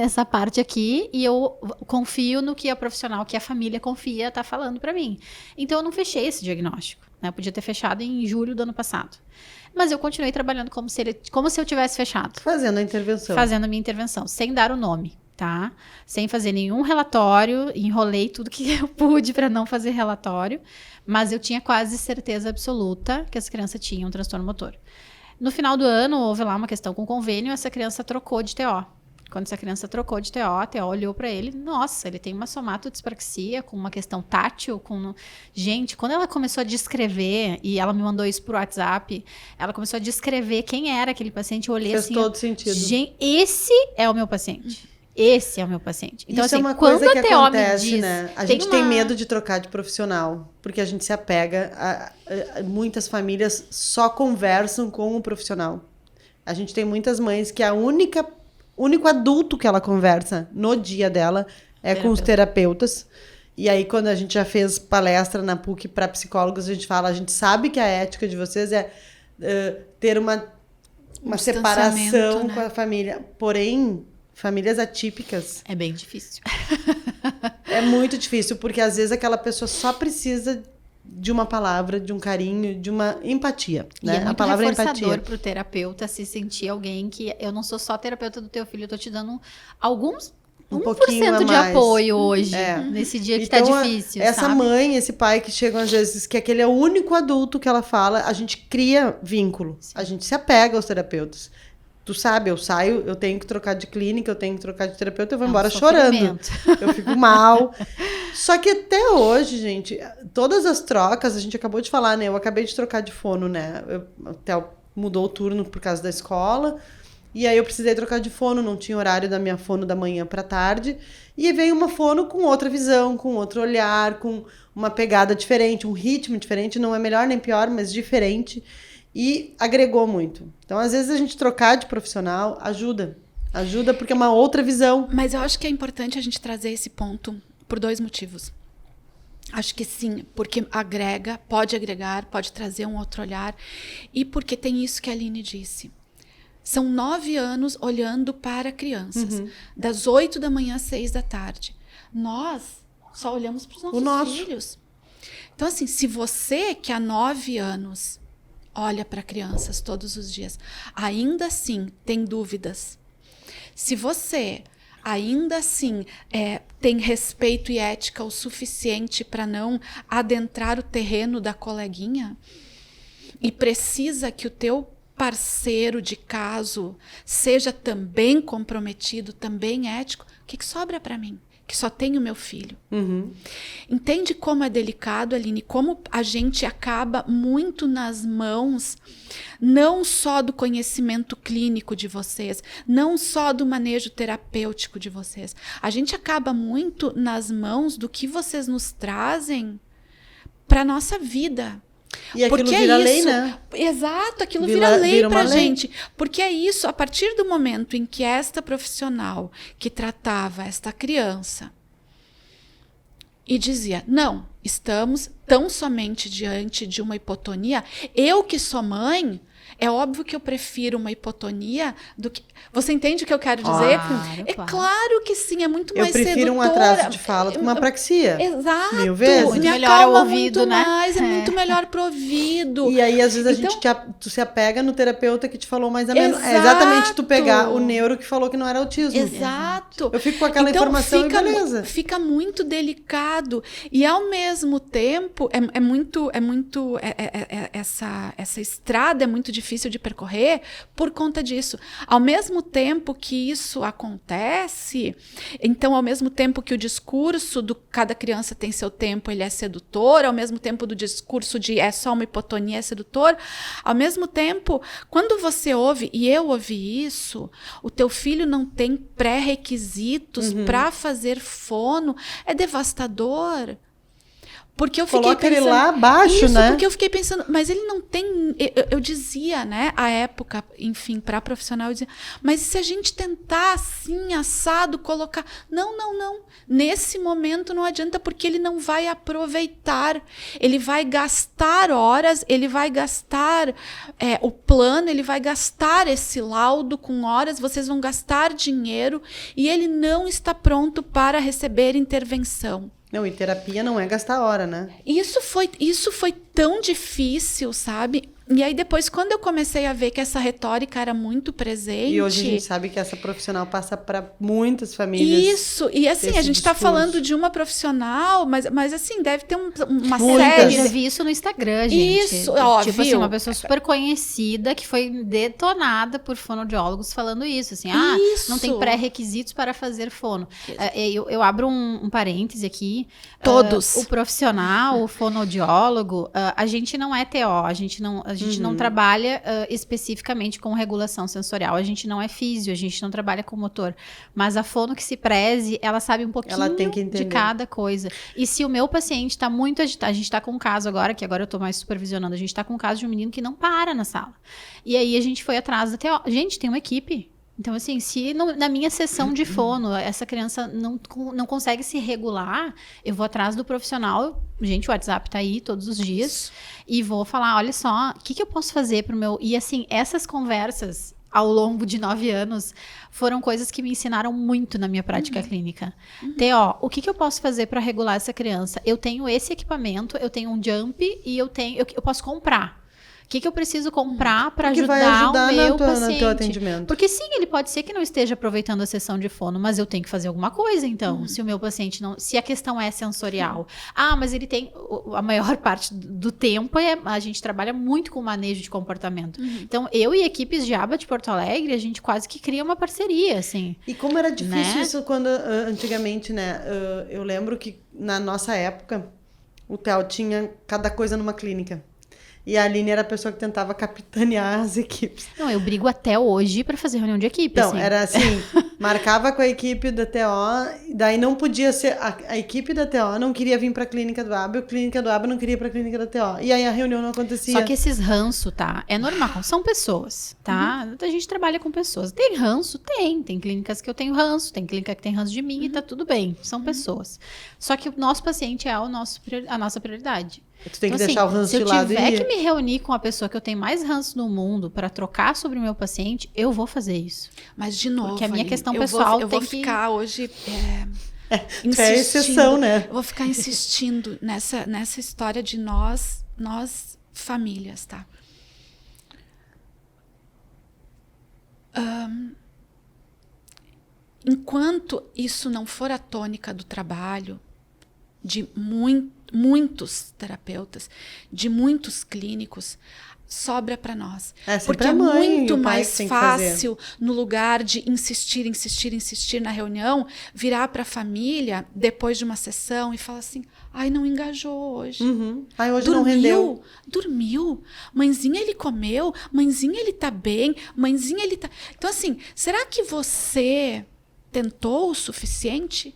essa parte aqui e eu confio no que a profissional, que a família confia, tá falando para mim. Então eu não fechei esse diagnóstico, né? Eu podia ter fechado em julho do ano passado. Mas eu continuei trabalhando como se eu tivesse fechado. Fazendo a intervenção. Fazendo a minha intervenção, sem dar o nome, tá? Sem fazer nenhum relatório, enrolei tudo que eu pude para não fazer relatório, mas eu tinha quase certeza absoluta que essa criança tinha um transtorno motor. No final do ano, houve lá uma questão com convênio, essa criança trocou de TO. Quando essa criança trocou de TO, a TO olhou para ele, nossa, ele tem uma somatodispraxia com uma questão tátil, Gente, quando ela começou a descrever, e ela me mandou isso por WhatsApp, ela começou a descrever quem era aquele paciente, eu olhei assim... Fez todo sentido. Gente, esse é o meu paciente. Esse é o meu paciente. Então, isso assim, é uma coisa que acontece, diz, né? A gente tem medo de trocar de profissional, porque a gente se apega muitas famílias só conversam com o profissional. A gente tem muitas mães que o único adulto que ela conversa no dia dela é com os terapeutas. E aí, quando a gente já fez palestra na PUC para psicólogos, a gente sabe que a ética de vocês é ter uma separação, né, com a família. Porém, famílias atípicas... É bem difícil. É muito difícil, porque às vezes aquela pessoa só precisa de uma palavra, de um carinho, de uma empatia, né? E é muito a palavra reforçador empatia. pro terapeuta se sentir alguém que eu não sou só terapeuta do teu filho, eu tô te dando alguns 1% de apoio hoje, nesse dia que então, tá difícil, essa sabe? mãe, esse pai que chegam às vezes, que aquele é o único adulto que ela fala, a gente cria vínculo, sim, a gente se apega aos terapeutas. Tu sabe, eu saio, eu tenho que trocar de clínica, eu tenho que trocar de terapeuta, eu vou embora chorando. Eu fico mal. Só que até hoje, gente, todas as trocas, a gente acabou de falar, né? Eu acabei de trocar de fono, né? Até mudou o turno por causa da escola. E aí eu precisei trocar de fono, não tinha horário da minha fono da manhã para tarde. E veio uma fono com outra visão, com outro olhar, com uma pegada diferente, um ritmo diferente. Não é melhor nem pior, mas diferente. E agregou muito. Então, às vezes, a gente trocar de profissional ajuda. Ajuda porque é uma outra visão. Mas eu acho que é importante a gente trazer esse ponto por 2 motivos. Acho que sim, porque pode agregar, pode trazer um outro olhar. E porque tem isso que a Aline disse. São 9 anos olhando para crianças. Das 8 da manhã às 6 da tarde. Nós só olhamos para os nossos filhos. Então, assim, se você que há 9 anos... olha para crianças todos os dias, ainda assim tem dúvidas. Se você ainda assim tem respeito e ética o suficiente para não adentrar o terreno da coleguinha e precisa que o teu parceiro de caso seja também comprometido, também ético, o que sobra para mim? Que só tenho meu filho. Entende como é delicado, Aline? Como a gente acaba muito nas mãos, não só do conhecimento clínico de vocês, não só do manejo terapêutico de vocês. A gente acaba muito nas mãos do que vocês nos trazem para a nossa vida. E aquilo vira lei, né? Exato, aquilo vira lei pra gente. Porque é isso, a partir do momento em que esta profissional que tratava esta criança e dizia, não, estamos tão somente diante de uma hipotonia, eu que sou mãe, é óbvio que eu prefiro uma hipotonia do que... Você entende o que eu quero dizer? Claro que sim, é muito mais sedutora. Eu prefiro um atraso de fala do que uma apraxia. Exato. 1000 vezes. Muito melhor ao ouvido, muito né? Mais, é muito melhor pro ouvido. E aí, às vezes, tu se apega no terapeuta que te falou mais ou menos. É exatamente tu pegar o neuro que falou que não era autismo. Exato. Eu fico com aquela informação e beleza. Fica muito delicado. E, ao mesmo tempo, essa estrada é muito difícil de percorrer por conta disso. Ao mesmo tempo que isso acontece, então, ao mesmo tempo que o discurso do cada criança tem seu tempo, ele é sedutor, ao mesmo tempo do discurso de é só uma hipotonia, é sedutor, ao mesmo tempo, quando você ouve, e eu ouvi isso, o teu filho não tem pré-requisitos para fazer fono, é devastador. Porque eu fiquei Coloca pensando, ele lá abaixo, né? Porque eu fiquei pensando, mas ele não tem... Eu dizia, né, à época, enfim, para profissional, eu dizia, mas e se a gente tentar assim, assado, colocar... Não. Nesse momento não adianta, porque ele não vai aproveitar. Ele vai gastar horas, ele vai gastar o plano, ele vai gastar esse laudo com horas, vocês vão gastar dinheiro e ele não está pronto para receber intervenção. Não, e terapia não é gastar hora, né? Isso foi tão difícil, sabe? E aí depois, quando eu comecei a ver que essa retórica era muito presente... E hoje a gente sabe que essa profissional passa para muitas famílias. Isso, e assim, a gente está falando de uma profissional, mas assim, deve ter uma série... série... Eu já vi isso no Instagram, gente. Isso, óbvio. Tipo assim, uma pessoa super conhecida que foi detonada por fonoaudiólogos falando isso, assim, não tem pré-requisitos para fazer fono. Eu abro um parêntese aqui. Todos. O profissional, o fonoaudiólogo, a gente não é TO, a gente não trabalha especificamente com regulação sensorial, a gente não é físio, a gente não trabalha com motor, mas a fono que se preze, ela sabe um pouquinho de cada coisa. E se o meu paciente está muito agitado, a gente está com um caso agora, que agora eu estou mais supervisionando, a gente está com um caso de um menino que não para na sala. E aí a gente foi atrás da TO. Gente, tem uma equipe. Então, assim, se na minha sessão de fono essa criança não consegue se regular, eu vou atrás do profissional, gente, o WhatsApp tá aí todos os dias, e vou falar, olha só, o que eu posso fazer pro meu... E, assim, essas conversas ao longo de 9 anos foram coisas que me ensinaram muito na minha prática clínica. TO, o que eu posso fazer para regular essa criança? Eu tenho esse equipamento, eu tenho um jump e eu posso comprar. O que eu preciso comprar para ajudar o meu paciente? No teu atendimento. Porque sim, ele pode ser que não esteja aproveitando a sessão de fono, mas eu tenho que fazer alguma coisa, então. Se o meu paciente não... Se a questão é sensorial. Mas ele tem... A maior parte do tempo, a gente trabalha muito com manejo de comportamento. Então, eu e equipes de aba de Porto Alegre, a gente quase que cria uma parceria, assim. E como era difícil isso quando... Antigamente, né? Eu lembro que, na nossa época, o TEL tinha cada coisa numa clínica. E a Aline era a pessoa que tentava capitanear as equipes. Não, eu brigo até hoje para fazer reunião de equipe. Então, era assim, marcava com a equipe da TO, daí não podia ser... A equipe da TO não queria vir para a clínica do ABA, a clínica do ABA não queria ir para a clínica da TO. E aí a reunião não acontecia. Só que esses ranço, tá? É normal, são pessoas, tá? A gente trabalha com pessoas. Tem ranço? Tem. Tem clínicas que eu tenho ranço, tem clínica que tem ranço de mim e tá tudo bem. São pessoas. Só que o nosso paciente é a nossa prioridade. Tu tem que deixar o ranço de lado. Se eu tiver que me reunir com a pessoa que eu tenho mais ranço no mundo para trocar sobre o meu paciente, eu vou fazer isso. Mas, de novo, porque a minha questão pessoal eu vou ficar hoje insistindo. É exceção, né? Eu vou ficar insistindo nessa história de nós famílias, tá? Enquanto isso não for a tônica do trabalho de muitos terapeutas, de muitos clínicos, sobra para nós. Porque é muito mais fácil, no lugar de insistir na reunião, virar para a família depois de uma sessão e falar assim, não engajou hoje. Hoje não rendeu. Dormiu. Mãezinha, ele comeu. Mãezinha, ele tá bem. Mãezinha, ele tá... Então, assim, será que você tentou o suficiente?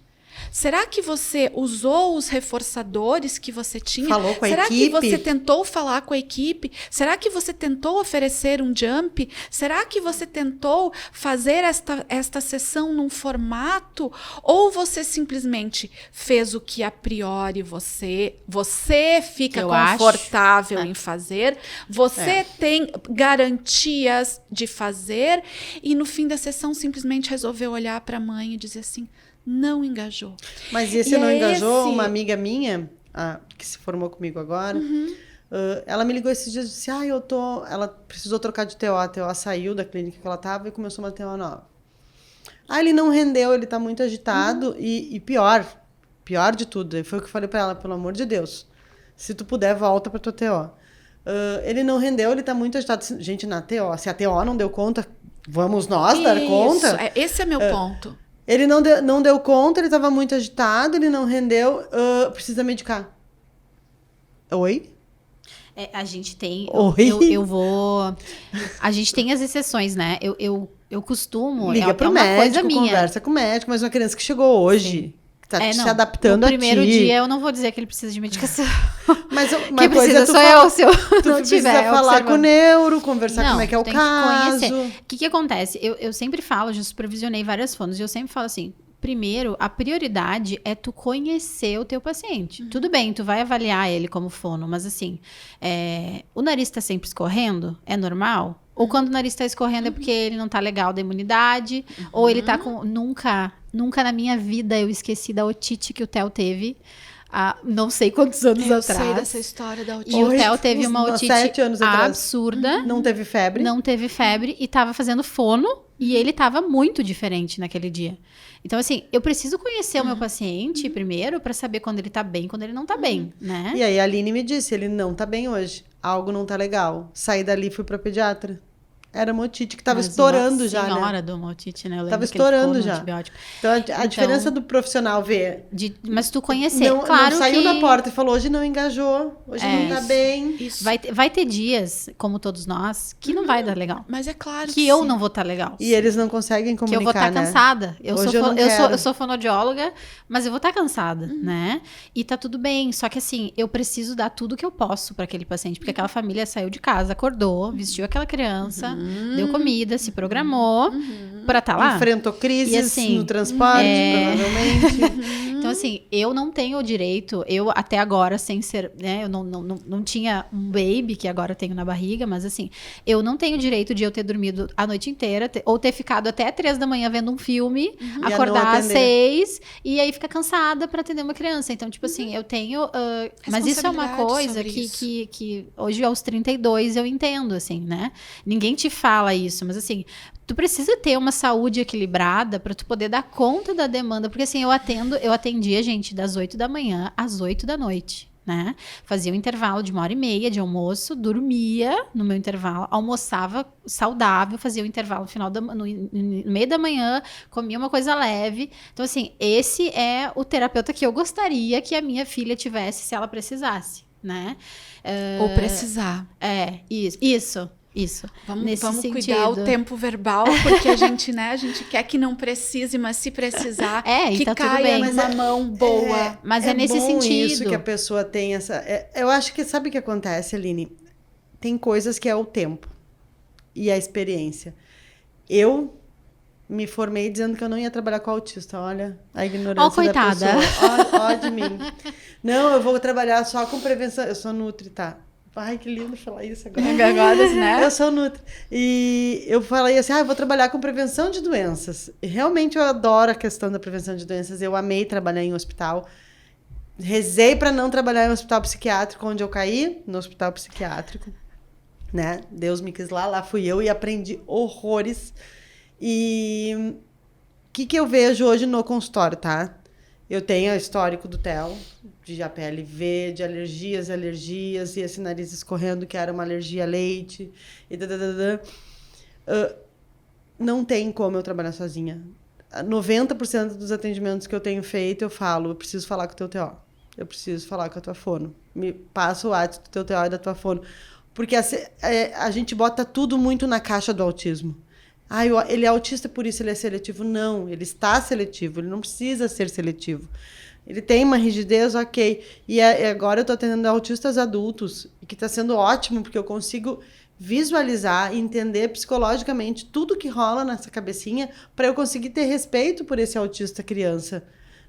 Será que você usou os reforçadores que você tinha? Falou com a Será equipe? que você tentou falar com a equipe? Será que você tentou oferecer um jump? Será que você tentou fazer esta sessão num formato? Ou você simplesmente fez o que a priori você fica confortável em fazer, você tem garantias de fazer, e no fim da sessão simplesmente resolveu olhar para a mãe e dizer assim, não engajou. Mas esse não engajou, uma amiga minha, que se formou comigo agora, ela me ligou esses dias e disse, ela precisou trocar de TO, a TO saiu da clínica que ela estava e começou uma TO nova. Ele não rendeu, ele tá muito agitado e pior de tudo, foi o que eu falei para ela, pelo amor de Deus, se tu puder, volta pra tua TO. Ele não rendeu, ele tá muito agitado. Gente, na TO, se a TO não deu conta, vamos nós dar conta? Esse é meu ponto. Ele não deu conta, ele tava muito agitado, ele não rendeu, precisa medicar. Oi? A gente tem... Oi? Eu vou... A gente tem as exceções, né? Eu costumo... Liga pro médico, conversa com o médico, mas uma criança que chegou hoje... Sim. Tá se adaptando a ti. No primeiro dia, eu não vou dizer que ele precisa de medicação. Mas quem precisa sou eu, se eu não precisa tiver falar com o neuro, conversar como é que é o caso. O que acontece? Eu sempre falo, já supervisionei várias fonos, e eu sempre falo assim, primeiro, a prioridade é tu conhecer o teu paciente. Tudo bem, tu vai avaliar ele como fono, mas assim, o nariz tá sempre escorrendo? É normal? Ou quando o nariz tá escorrendo é porque ele não tá legal da imunidade, ou ele tá com... Nunca na minha vida eu esqueci da otite que o Theo teve há não sei quantos anos atrás. Eu sei dessa história da otite. E o Theo teve uma otite 7 anos absurda. Não teve febre. Não teve febre e tava fazendo fono e ele tava muito diferente naquele dia. Então, assim, eu preciso conhecer o meu paciente primeiro para saber quando ele tá bem, quando ele não tá bem, né? E aí a Aline me disse, ele não tá bem hoje. Algo não tá legal. Saí dali e fui pra pediatra. Era uma otite que estava estourando já, né? Senhora do uma otite, né? Estava estourando já. Então, a diferença do profissional ver... Mas tu conhecer, não saiu na porta e falou, hoje não engajou, hoje não tá bem. Isso. Vai ter dias, como todos nós, que não vai dar legal. Mas é claro que eu não vou estar legal. E eles não conseguem comunicar, que eu vou estar cansada. Eu sou fonoaudióloga, mas eu vou estar cansada, né? E tá tudo bem. Só que assim, eu preciso dar tudo que eu posso para aquele paciente. Porque aquela família saiu de casa, acordou, vestiu aquela criança... Deu comida, se programou pra estar lá. Enfrentou crises no transporte, provavelmente. Então, assim, eu não tenho o direito, eu até agora, sem ser, né, eu não tinha um baby, que agora tenho na barriga, mas assim, eu não tenho o direito de eu ter dormido a noite inteira, ou ter ficado até 3 da manhã vendo um filme, acordar às 6, e aí ficar cansada pra atender uma criança. Então, tipo assim, eu tenho... mas isso é uma coisa que hoje, aos 32, eu entendo, assim, né? Ninguém te fala isso, mas assim, tu precisa ter uma saúde equilibrada para tu poder dar conta da demanda, porque assim, eu atendia gente das 8 da manhã às 8 da noite, né? Fazia um intervalo de 1h30 de almoço, dormia no meu intervalo, almoçava saudável, fazia o intervalo no meio da manhã, comia uma coisa leve. Então assim, esse é o terapeuta que eu gostaria que a minha filha tivesse se ela precisasse, né? Ou precisar. Isso. Vamos cuidar o tempo verbal, porque a gente quer que não precise, mas se precisar, que tá caia numa mão boa. Mas é nesse bom sentido. Isso que a pessoa tem essa... eu acho que, sabe o que acontece, Aline? Tem coisas que é o tempo e a experiência. Eu me formei dizendo que eu não ia trabalhar com autista. Olha a ignorância da pessoa. Ó de mim. Não, eu vou trabalhar só com prevenção. Eu sou nutri, tá? Ai, que lindo falar isso agora. Agora, né? Eu sou nutri. E eu falei assim, eu vou trabalhar com prevenção de doenças. E realmente eu adoro a questão da prevenção de doenças. Eu amei trabalhar em hospital. Rezei para não trabalhar em hospital psiquiátrico, onde eu caí, no hospital psiquiátrico. Né? Deus me quis lá fui eu e aprendi horrores. E o que eu vejo hoje no consultório, tá? Eu tenho o histórico do Theo, de APLV, de alergias, e esse nariz escorrendo, que era uma alergia a leite, e não tem como eu trabalhar sozinha. 90% dos atendimentos que eu tenho feito, eu falo, eu preciso falar com o teu TO, eu preciso falar com a tua fono, me passa o WhatsApp do teu TO e da tua fono, porque a gente bota tudo muito na caixa do autismo. Ele é autista, por isso ele é seletivo. Não, ele está seletivo, ele não precisa ser seletivo. Ele tem uma rigidez, ok. E agora eu estou atendendo autistas adultos, que está sendo ótimo, porque eu consigo visualizar e entender psicologicamente tudo que rola nessa cabecinha para eu conseguir ter respeito por esse autista criança,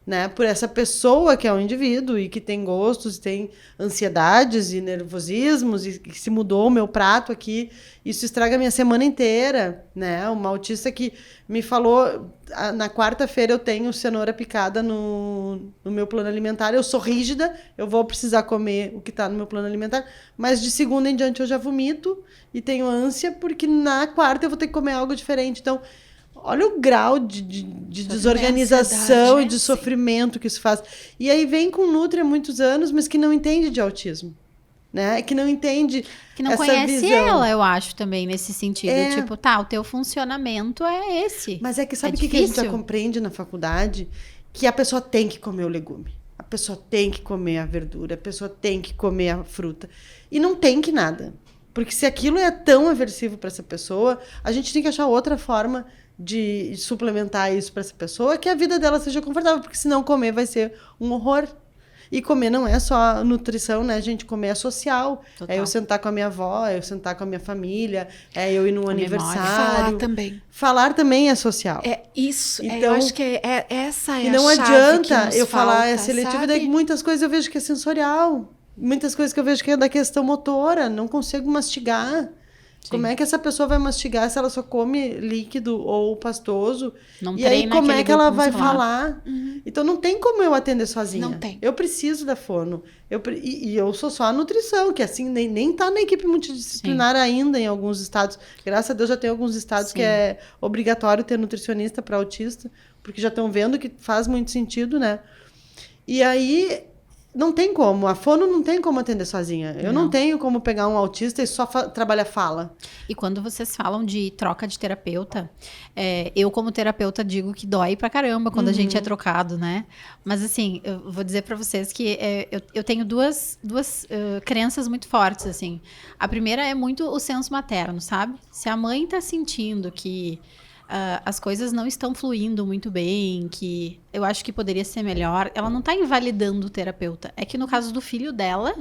né? Por essa pessoa que é um indivíduo e que tem gostos, tem ansiedades e nervosismos, e que se mudou o meu prato aqui, isso estraga a minha semana inteira, né? Uma autista que me falou, na quarta-feira eu tenho cenoura picada no meu plano alimentar, eu sou rígida, eu vou precisar comer o que está no meu plano alimentar, mas de segunda em diante eu já vomito e tenho ânsia, porque na quarta eu vou ter que comer algo diferente. Então, olha o grau de desorganização e de sofrimento que isso faz. E aí vem com Nutri há muitos anos, mas que não entende de autismo. Né? Que não entende que não essa conhece visão. Ela, eu acho, também, nesse sentido. Tipo, o teu funcionamento é esse. Mas é que sabe o que a gente já compreende na faculdade? Que a pessoa tem que comer o legume. A pessoa tem que comer a verdura. A pessoa tem que comer a fruta. E não tem que nada. Porque se aquilo é tão aversivo para essa pessoa, a gente tem que achar outra forma de suplementar isso para essa pessoa, que a vida dela seja confortável, porque se não comer vai ser um horror. E comer não é só nutrição, né, gente? Comer é social. Total. É eu sentar com a minha avó, é eu sentar com a minha família, é eu ir num aniversário. Falar também. Falar também é social. É isso. Então, eu acho que essa é e não a chave adianta que eu falta, falar é seletivo, sabe? daí muitas coisas eu vejo que é sensorial. Muitas coisas que eu vejo que é da questão motora, não consigo mastigar. Sim. Como é que essa pessoa vai mastigar se ela só come líquido ou pastoso? Não e aí como é que ela vai falar? Então não tem como eu atender sozinha. Não tem. Eu preciso da fono. E eu sou só a nutrição, que assim nem tá na equipe multidisciplinar. Sim. Ainda em alguns estados. Graças a Deus já tem alguns estados. Sim. Que é obrigatório ter nutricionista para autista, porque já estão vendo que faz muito sentido, né? E aí não tem como. A fono não tem como atender sozinha. Eu não tenho como pegar um autista e só trabalhar fala. E quando vocês falam de troca de terapeuta, eu como terapeuta digo que dói pra caramba quando a gente é trocado, né? Mas assim, eu vou dizer pra vocês que eu tenho duas crenças muito fortes, assim. A primeira é muito o senso materno, sabe? Se a mãe tá sentindo que as coisas não estão fluindo muito bem, que eu acho que poderia ser melhor, ela não está invalidando o terapeuta. É que no caso do filho dela,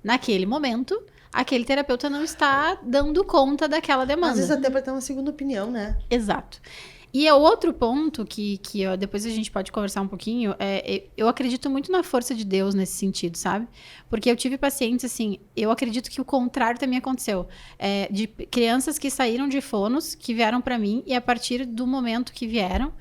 naquele momento, aquele terapeuta não está dando conta daquela demanda. Às vezes até para ter uma segunda opinião, né? Exato. E é outro ponto que depois a gente pode conversar um pouquinho, eu acredito muito na força de Deus nesse sentido, sabe? Porque eu tive pacientes, assim, eu acredito que o contrário também aconteceu. De crianças que saíram de fonos, que vieram pra mim, e a partir do momento que vieram,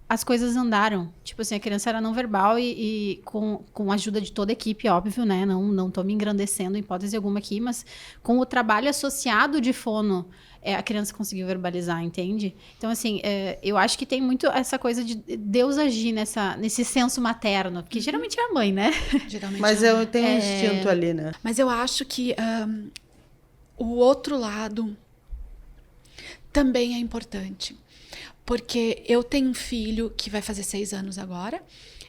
as coisas andaram. Tipo assim, a criança era não verbal e com a ajuda de toda a equipe, óbvio, né? Não tô me engrandecendo em hipótese alguma aqui, mas com o trabalho associado de fono, a criança conseguiu verbalizar, entende? Então, assim, eu acho que tem muito essa coisa de Deus agir nesse senso materno, porque geralmente é a mãe, né? Geralmente mas eu tenho um instinto ali, né? Mas eu acho que o outro lado também é importante. Porque eu tenho um filho que vai fazer 6 anos agora,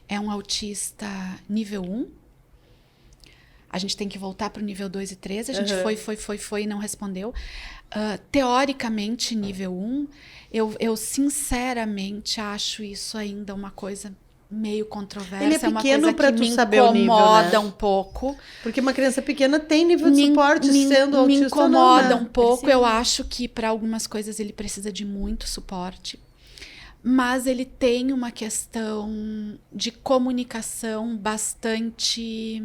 é um autista nível 1. A gente tem que voltar para o nível 2 e 3. A gente foi e não respondeu. Teoricamente, nível 1, eu sinceramente acho isso ainda uma coisa meio controversa. Ele é pequeno para tu saber o nível, né? Me incomoda um pouco. Porque uma criança pequena tem nível de suporte, sendo autista. Me incomoda um pouco. Eu acho que para algumas coisas ele precisa de muito suporte. Mas ele tem uma questão de comunicação bastante...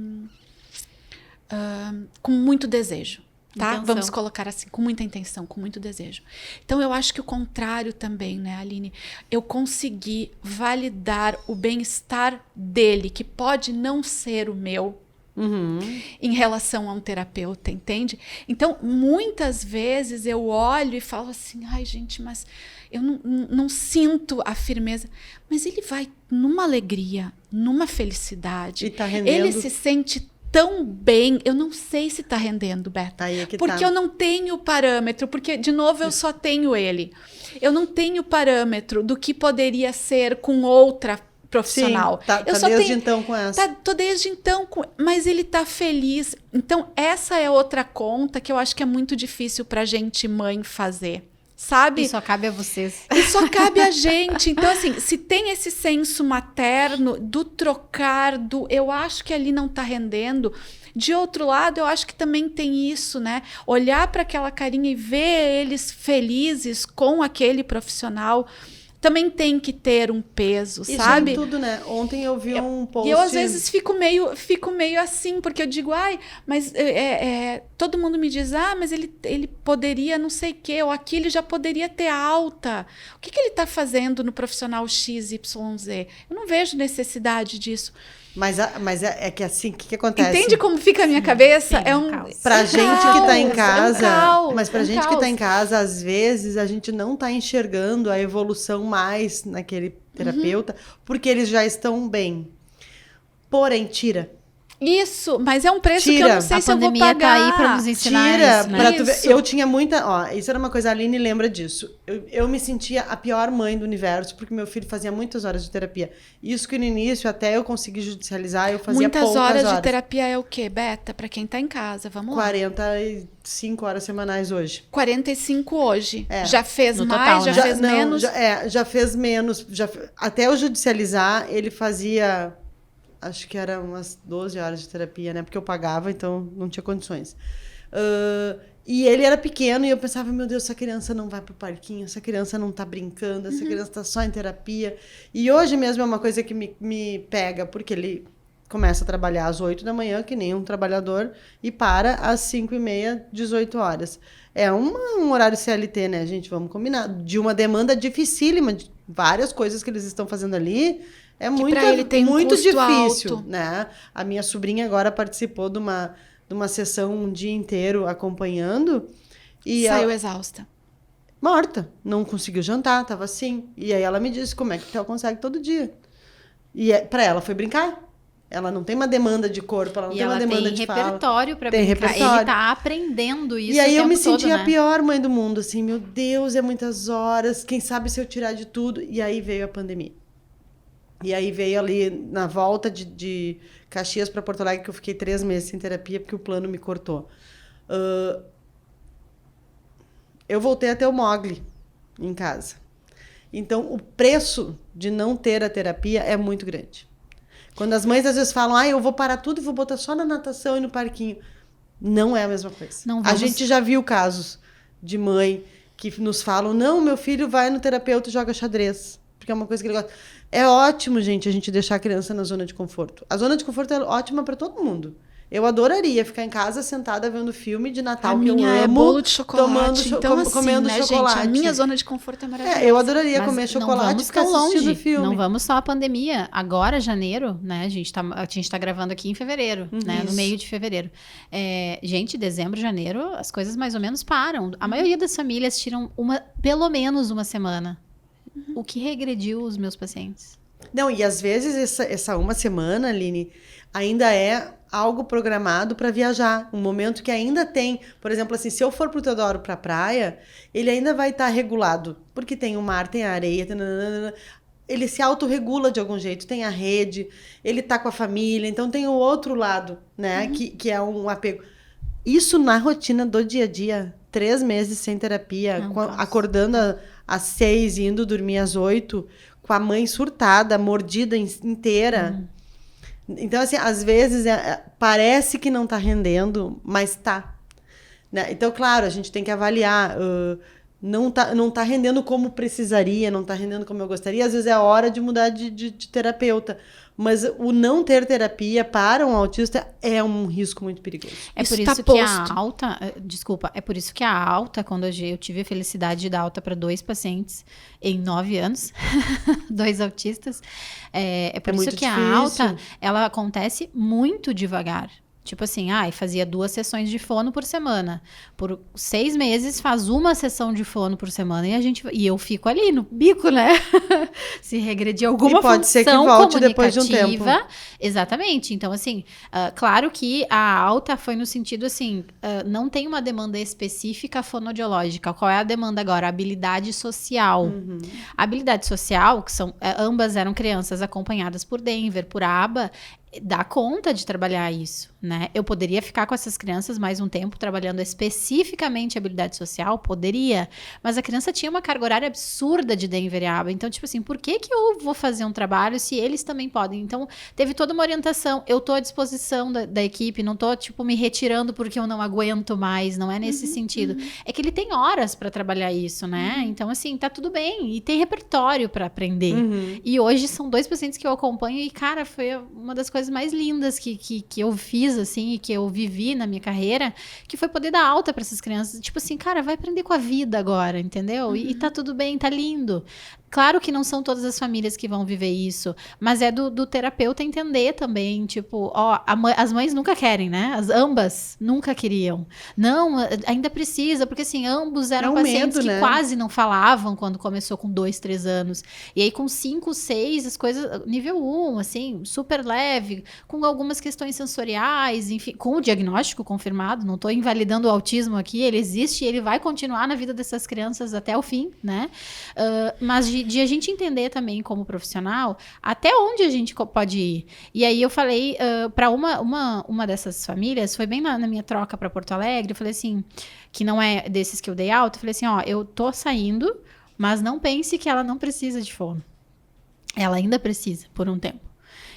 com muito desejo, tá? Intenção. Vamos colocar assim, com muita intenção, com muito desejo. Então, eu acho que o contrário também, né, Aline? Eu consegui validar o bem-estar dele, que pode não ser o meu, em relação a um terapeuta, entende? Então, muitas vezes eu olho e falo assim, ai, gente, mas eu não sinto a firmeza. Mas ele vai numa alegria, numa felicidade. E tá rendendo. Ele se sente tão bem, eu não sei se tá rendendo, Beto. Aí é que porque eu não tenho parâmetro, porque, de novo, eu só tenho ele. Eu não tenho parâmetro do que poderia ser com outra profissional. Sim, tá desde então com essa. Tô desde então, mas ele tá feliz. Então, essa é outra conta que eu acho que é muito difícil pra gente, mãe, fazer. sabe? E só cabe a vocês. E só cabe a gente. Então, assim, se tem esse senso materno do trocar, eu acho que ali não tá rendendo. De outro lado, eu acho que também tem isso, né? Olhar para aquela carinha e ver eles felizes com aquele profissional também tem que ter um peso, isso sabe? Isso é tudo, né? Ontem eu vi um post... E eu, às vezes, fico meio assim, porque eu digo, mas todo mundo me diz, mas ele poderia não sei o quê, ou aqui ele já poderia ter alta. O que ele está fazendo no profissional XYZ? Eu não vejo necessidade disso. Mas é que assim, o que acontece? Entende como fica a minha cabeça? Sim, É um caos. Pra gente que tá em casa, caos, mas pra gente que tá em casa, às vezes a gente não tá enxergando a evolução mais naquele terapeuta, porque eles já estão bem. Porém, tira. Isso, mas é um preço que eu não sei se eu vou pagar. Tá aí pra nos ensinar isso, né? Pra tu ver. Eu tinha muita... isso era uma coisa, a Aline lembra disso. Eu me sentia a pior mãe do universo, porque meu filho fazia muitas horas de terapia. Isso que no início, até eu conseguir judicializar, eu fazia poucas horas. Muitas horas de terapia é o quê, Beta? Pra quem tá em casa, vamos lá. 45 horas semanais hoje. 45 hoje. Já fez no mais, total, já fez menos? Já fez menos. Até eu judicializar, ele fazia... Acho que era umas 12 horas de terapia, né? Porque eu pagava, então não tinha condições. E ele era pequeno e eu pensava, meu Deus, essa criança não vai pro parquinho, essa criança não tá brincando, essa criança tá só em terapia. E hoje mesmo é uma coisa que me pega, porque ele começa a trabalhar às 8 da manhã, que nem um trabalhador, e para às 5h30, 18 horas. É um horário CLT, né, gente? Vamos combinar. De uma demanda dificílima, de várias coisas que eles estão fazendo ali. É muito difícil, alto, né? A minha sobrinha agora participou de uma sessão um dia inteiro acompanhando. E saiu exausta. Morta. Não conseguiu jantar, tava assim. E aí ela me disse como é que ela consegue todo dia. E pra ela foi brincar. Ela não tem uma demanda de corpo, ela não tem uma demanda de fala. Tem repertório pra brincar. Repertório. Ele tá aprendendo isso. E aí eu me todo, sentia né? a pior mãe do mundo, assim, meu Deus, é muitas horas, quem sabe se eu tirar de tudo. E aí veio a pandemia. E aí veio ali, na volta de Caxias para Porto Alegre, que eu fiquei 3 meses sem terapia, porque o plano me cortou. Eu voltei a ter o Mogli em casa. Então, o preço de não ter a terapia é muito grande. Quando as mães às vezes falam, eu vou parar tudo e vou botar só na natação e no parquinho. Não é a mesma coisa. A gente já viu casos de mãe que nos falam, não, meu filho vai no terapeuta e joga xadrez. Porque é uma coisa que ele gosta. É ótimo, gente, a gente deixar a criança na zona de conforto. A zona de conforto é ótima para todo mundo. Eu adoraria ficar em casa sentada vendo filme de Natal que eu amo. É bolo de chocolate. Comendo né, chocolate. Gente, a minha zona de conforto é maravilhosa. Eu adoraria comer chocolate e ficar assistindo filme. Não vamos só a pandemia. Agora, janeiro, né? A gente tá gravando aqui em fevereiro, né? No meio de fevereiro. Gente, dezembro, janeiro, as coisas mais ou menos param. A maioria das famílias tiram pelo menos uma semana. O que regrediu os meus pacientes? Não, e às vezes essa uma semana, Aline, ainda é algo programado para viajar. Um momento que ainda tem, por exemplo, assim, se eu for pro Teodoro pra praia, ele ainda vai estar regulado, porque tem o mar, tem a areia, ele se autorregula de algum jeito, tem a rede, ele tá com a família, então tem o outro lado, né, que é um apego. Isso na rotina do dia a dia, 3 meses sem terapia, acordando às 6 e indo dormir às 8, com a mãe surtada, mordida inteira. Então, assim, às vezes parece que não tá rendendo, mas tá. Né? Então, claro, a gente tem que avaliar. Não tá rendendo como precisaria, não tá rendendo como eu gostaria. Às vezes é a hora de mudar de terapeuta. Mas o não ter terapia para um autista é um risco muito perigoso. É por isso que a alta... Desculpa, é por isso que a alta, quando eu tive a felicidade de dar alta para 2 pacientes em 9 anos, 2 autistas, é por isso que a alta, ela acontece muito devagar. Tipo assim, fazia 2 sessões de fono por semana. Por 6 meses faz uma sessão de fono por semana e eu fico ali no bico, né? Se regredir alguma função pode ser que volte depois de um tempo. Exatamente. Então, assim, claro que a alta foi no sentido assim, não tem uma demanda específica fonodiológica. Qual é a demanda agora? A habilidade social. A habilidade social, que são ambas eram crianças acompanhadas por Denver, por Aba, dá conta de trabalhar isso. né? Eu poderia ficar com essas crianças mais um tempo trabalhando especificamente habilidade social, poderia, mas a criança tinha uma carga horária absurda de Denver e Aba, então tipo assim, por que eu vou fazer um trabalho se eles também podem? Então teve toda uma orientação, eu tô à disposição da equipe, não tô tipo me retirando porque eu não aguento mais, não é nesse sentido, é que ele tem horas para trabalhar isso, né? Então assim, tá tudo bem, e tem repertório para aprender, e hoje são 2 pacientes que eu acompanho e cara, foi uma das coisas mais lindas que eu fiz assim, e que eu vivi na minha carreira, que foi poder dar alta para essas crianças, tipo assim, cara, vai aprender com a vida agora, entendeu? E tá tudo bem, tá lindo. Claro que não são todas as famílias que vão viver isso, mas é do terapeuta entender também, tipo, ó, as mães nunca querem, né? Ambas nunca queriam. Não, ainda precisa, porque assim, ambos eram pacientes medo, que né? quase não falavam quando começou com 2, 3 anos. E aí com 5, 6, as coisas, nível 1, assim, super leve, com algumas questões sensoriais, enfim, com o diagnóstico confirmado, não tô invalidando o autismo aqui, ele existe e ele vai continuar na vida dessas crianças até o fim, né? Mas de a gente entender também como profissional até onde a gente pode ir. E aí eu falei para uma dessas famílias, foi bem na minha troca para Porto Alegre, eu falei assim, que não é desses que eu dei alta, eu falei assim, ó, eu tô saindo, mas não pense que ela não precisa de fono. Ela ainda precisa, por um tempo.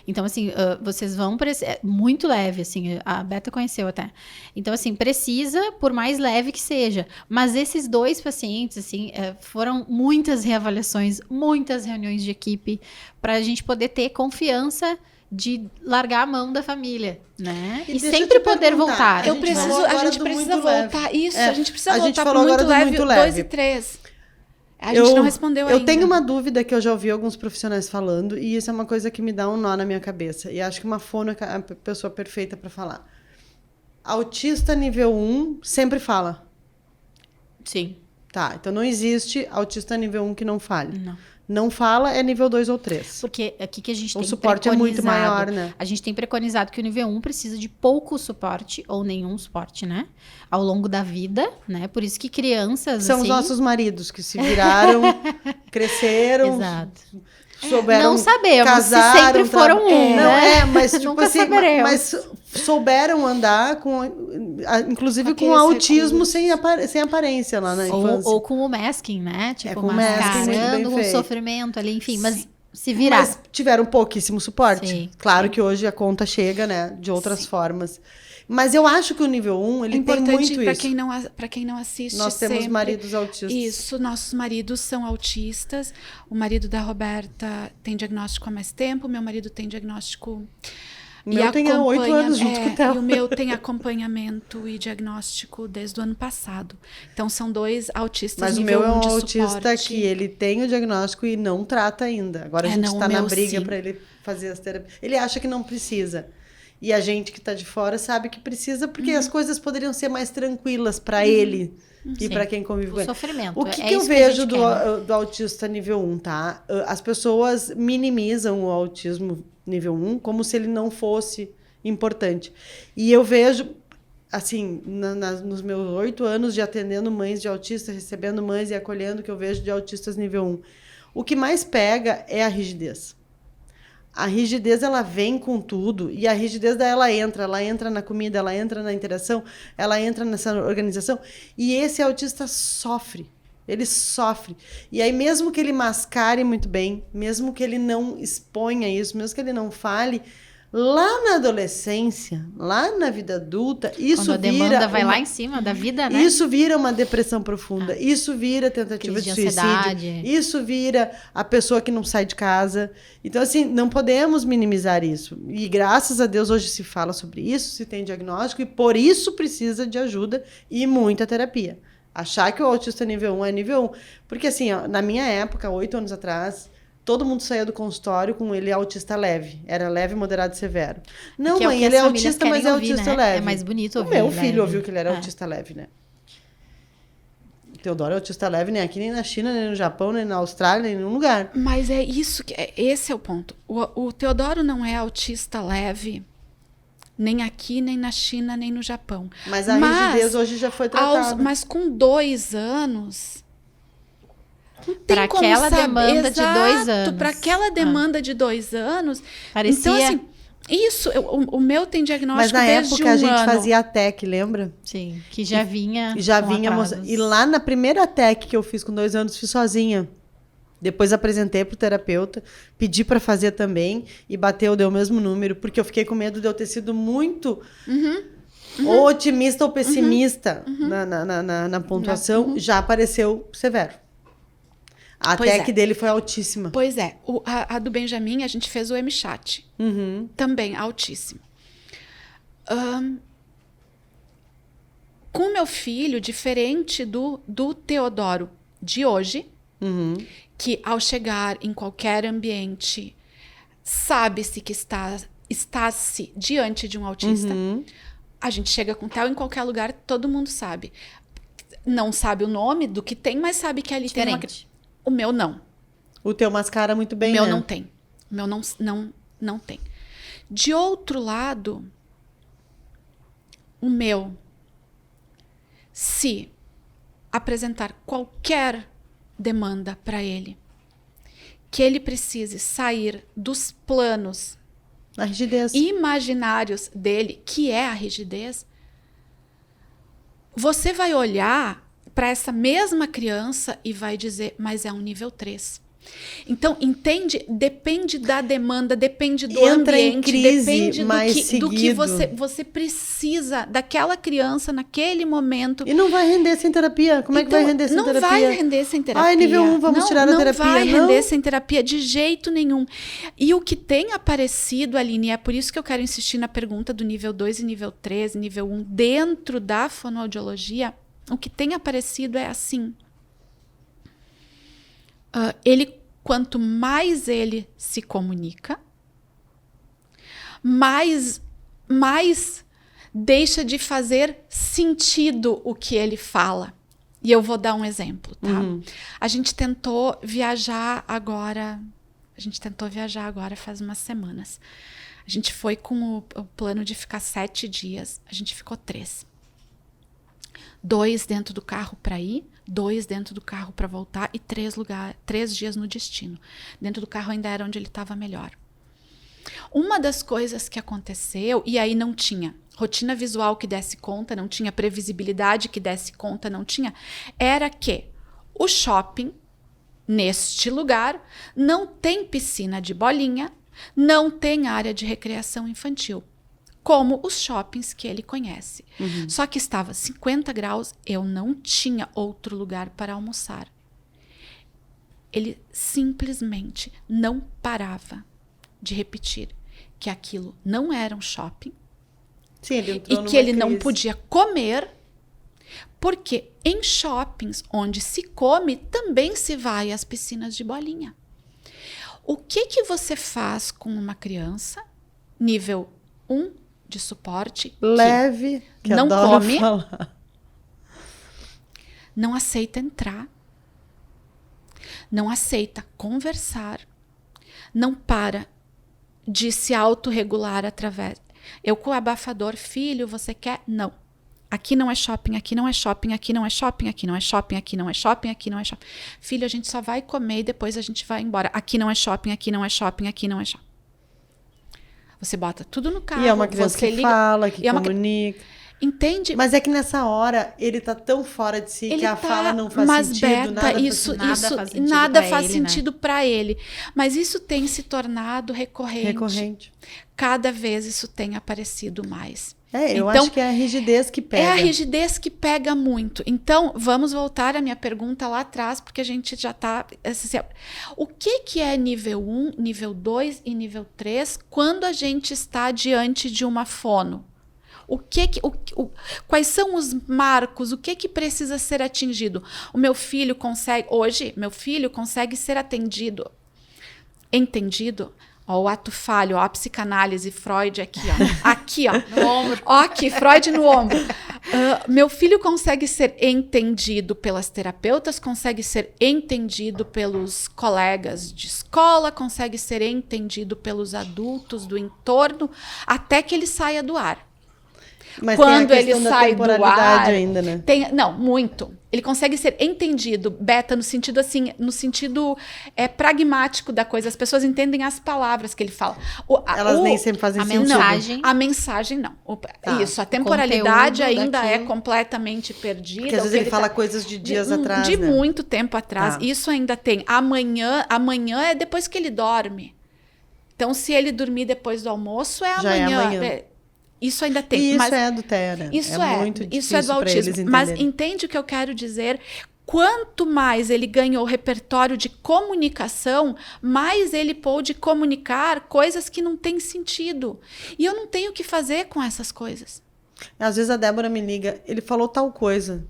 Então, assim, vocês vão... muito leve, assim, a Beta conheceu até. Então, assim, precisa, por mais leve que seja. Mas esses 2 pacientes, assim, foram muitas reavaliações, muitas reuniões de equipe, para a gente poder ter confiança de largar a mão da família, né? E sempre poder voltar. A gente precisa voltar. Isso, a gente precisa voltar pro muito leve, 2 e 3. A gente não respondeu ainda. Eu tenho uma dúvida que eu já ouvi alguns profissionais falando, e isso é uma coisa que me dá um nó na minha cabeça. E acho que uma fono é a pessoa perfeita para falar. Autista nível 1 sempre fala. Sim. Tá, então não existe autista nível 1 que não fale. Não fala, é nível 2 ou 3. Porque aqui que a gente tem o suporte é muito maior, né? A gente tem preconizado que o nível 1 precisa de pouco suporte ou nenhum suporte, né? Ao longo da vida, né? Por isso que crianças, são os nossos maridos que se viraram, cresceram... Exato. Souberam, não sabemos casaram, se sempre foram né? Mas tipo nunca assim, mas souberam andar com, inclusive com autismo sem aparência lá na infância. Ou com o masking, né? Tipo, com mascarando com sofrimento ali, enfim, mas se virar. Mas tiveram pouquíssimo suporte. Sim, claro que hoje a conta chega, né? De outras formas. Mas eu acho que o nível 1, ele tem muito isso. Para quem não assiste, nós temos maridos autistas. Isso, nossos maridos são autistas. O marido da Roberta tem diagnóstico há mais tempo, meu marido tem diagnóstico... O meu tem há 8 anos junto com o Theo. E o meu tem acompanhamento e diagnóstico desde o ano passado. Então, são 2 autistas nível 1 de suporte. Mas o meu é um autista que ele tem o diagnóstico e não trata ainda. Agora a gente está na briga para ele fazer as terapias. Ele acha que não precisa. E a gente que está de fora sabe que precisa, porque as coisas poderiam ser mais tranquilas para ele e para quem convive com ele. Sofrimento. O que eu vejo do autista nível 1, tá? As pessoas minimizam o autismo nível 1 como se ele não fosse importante. E eu vejo, assim, nos meus 8 anos de atendendo mães de autistas, recebendo mães e acolhendo o que eu vejo de autistas nível 1, o que mais pega é a rigidez. A rigidez, ela vem com tudo, e a rigidez ela entra na comida, ela entra na interação, ela entra nessa organização, e esse autista sofre, ele sofre. E aí, mesmo que ele mascare muito bem, mesmo que ele não exponha isso, mesmo que ele não fale, lá na adolescência, lá na vida adulta, isso quando a demanda vai lá em cima da vida, né? Isso vira uma depressão profunda, isso vira tentativa de suicídio, isso vira a pessoa que não sai de casa. Então, assim, não podemos minimizar isso. E graças a Deus hoje se fala sobre isso, se tem diagnóstico, e por isso precisa de ajuda e muita terapia. Achar que o autista nível 1 é nível 1. Porque, assim, ó, na minha época, 8 anos atrás, todo mundo saía do consultório com ele autista leve. Era leve, moderado e severo. Não, mãe, ele é autista, mas é autista leve. É mais bonito ouvir. O meu filho ouviu que ele era autista leve, né? Teodoro é autista leve, nem aqui, nem na China, nem no Japão, nem na Austrália, nem em nenhum lugar. Mas é isso que... Esse é o ponto. O Teodoro não é autista leve, nem aqui, nem na China, nem no Japão. Mas a rigidez hoje já foi tratada. Mas com 2 anos... Para aquela demanda de 2 anos. Para aquela demanda de 2 anos. Parecia... Então, assim, Isso, o meu tem diagnóstico desde 1 ano. Mas na época a gente fazia a TEC, lembra? Sim, que já vinha. E lá na primeira TEC que eu fiz com 2 anos, fiz sozinha. Depois apresentei pro terapeuta, pedi para fazer também e deu o mesmo número, porque eu fiquei com medo de eu ter sido muito ou otimista ou pessimista na pontuação. Já apareceu severo. A TEC dele foi altíssima. Pois é. A do Benjamin, a gente fez o MChat. Também altíssimo. Com meu filho, diferente do Teodoro de hoje, que ao chegar em qualquer ambiente, sabe-se que está-se diante de um autista. A gente chega com o Theo em qualquer lugar, todo mundo sabe. Não sabe o nome do que tem, mas sabe que ali tem uma... O meu não. O teu mascara muito bem, O meu não tem. O meu não tem. De outro lado, o meu, se apresentar qualquer demanda para ele, que ele precise sair dos planos a rigidez imaginários dele, que é a rigidez, você vai olhar para essa mesma criança e vai dizer, mas é um nível 3. Então, entende? Depende da demanda, depende do ambiente, depende do que você precisa daquela criança naquele momento. E não vai render sem terapia? Como é que vai render sem terapia? Não vai render sem terapia. Ai, nível 1, vamos tirar a terapia. Não vai render sem terapia de jeito nenhum. E o que tem aparecido, Aline, é por isso que eu quero insistir na pergunta do nível 2 e nível 3, nível 1, dentro da fonoaudiologia, o que tem aparecido é assim... quanto mais ele se comunica, mais deixa de fazer sentido o que ele fala. E eu vou dar um exemplo, tá? A gente tentou viajar agora faz umas semanas. A gente foi com o plano de ficar 7 dias, a gente ficou 3. 2 dentro do carro para ir, 2 dentro do carro para voltar e 3 dias no destino. Dentro do carro ainda era onde ele estava melhor. Uma das coisas que aconteceu, e aí não tinha rotina visual que desse conta, não tinha previsibilidade que desse conta, não tinha, era que o shopping, neste lugar, não tem piscina de bolinha, não tem área de recreação infantil, como os shoppings que ele conhece. Só que estava 50 graus, eu não tinha outro lugar para almoçar. Ele simplesmente não parava de repetir que aquilo não era um shopping. Sim, ele entrou e que ele não podia comer, porque em shoppings onde se come, também se vai às piscinas de bolinha. O que você faz com uma criança, nível 1, de suporte, leve, que não come, falar. Não aceita entrar, não aceita conversar, não para de se autorregular através. Eu com o abafador, filho, você quer? Não. Aqui não é shopping, aqui não é shopping, aqui não é shopping, aqui não é shopping, aqui não é shopping, aqui não é shopping. Filho, a gente só vai comer e depois a gente vai embora. Aqui não é shopping, aqui não é shopping, aqui não é shopping. Você bota tudo no carro. E é uma criança que fala, que comunica. Entende? Mas é que nessa hora ele tá tão fora de si que a fala não faz sentido. Nada faz sentido para ele. Mas isso tem se tornado recorrente. Cada vez isso tem aparecido mais. Eu acho que é a rigidez que pega. É a rigidez que pega muito. Então, vamos voltar à minha pergunta lá atrás, porque a gente já está... O que é nível 1, nível 2 e nível 3 quando a gente está diante de uma fono? Quais são os marcos? O que precisa ser atingido? Hoje, meu filho consegue ser entendido. Ó, o ato falho, ó, a psicanálise, Freud aqui, ó. Aqui, ó. No ombro. Ó, aqui, Freud no ombro. Meu filho consegue ser entendido pelas terapeutas, consegue ser entendido pelos colegas de escola, consegue ser entendido pelos adultos do entorno, até que ele saia do ar. Mas quando tem a ele sai do ar, ainda, né? Não, muito. Ele consegue ser entendido, beta, no sentido assim, no sentido pragmático da coisa. As pessoas entendem as palavras que ele fala. Elas nem sempre fazem sentido. A mensagem não. Isso, a temporalidade ainda é completamente perdida. Porque às vezes ele fala coisas de dias atrás, de muito tempo atrás. Isso ainda tem. Amanhã é depois que ele dorme. Então, se ele dormir depois do almoço, é já amanhã. É amanhã. Isso ainda tem. E isso é do TEA, né? Isso muito difícil isso é do autismo. Mas entende o que eu quero dizer? Quanto mais ele ganhou repertório de comunicação, mais ele pôde comunicar coisas que não têm sentido. E eu não tenho o que fazer com essas coisas. Às vezes a Débora me liga, ele falou tal coisa.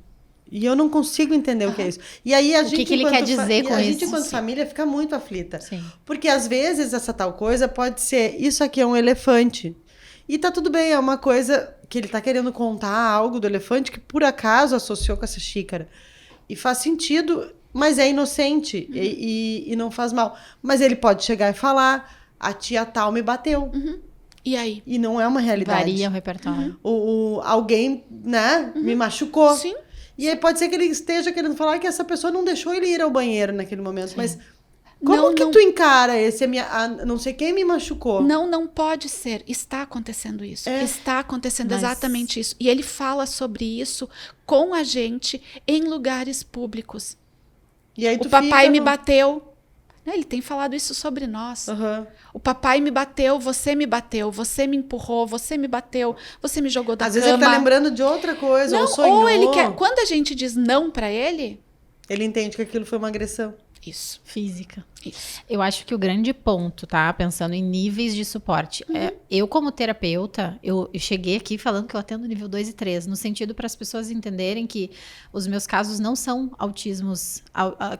E eu não consigo entender o que é isso. E aí a gente, que ele quer dizer com isso? A gente, enquanto família, fica muito aflita. Sim. Porque às vezes essa tal coisa pode ser, isso aqui é um elefante. E tá tudo bem, é uma coisa que ele tá querendo contar algo do elefante que por acaso associou com essa xícara. E faz sentido, mas é inocente e não faz mal. Mas ele pode chegar e falar, a tia tal me bateu. E aí? E não é uma realidade. Varia o repertório. Alguém, né, me machucou. Sim. E aí pode ser que ele esteja querendo falar que essa pessoa não deixou ele ir ao banheiro naquele momento. Sim. Mas como que tu encara esse não sei quem me machucou? Não pode ser. Está acontecendo isso. Está acontecendo exatamente isso. E ele fala sobre isso com a gente em lugares públicos. E aí o papai me bateu. Ele tem falado isso sobre nós. O papai me bateu, você me empurrou, você me bateu, você me jogou da cama. Às vezes ele tá lembrando de outra coisa, ou sonhou. Ou ele quer... Quando a gente diz não pra ele... Ele entende que aquilo foi uma agressão. Isso. Física. Isso. Eu acho que o grande ponto, tá? Pensando em níveis de suporte. Eu, como terapeuta, eu cheguei aqui falando que eu atendo nível 2 e 3, no sentido para as pessoas entenderem que os meus casos não são autismos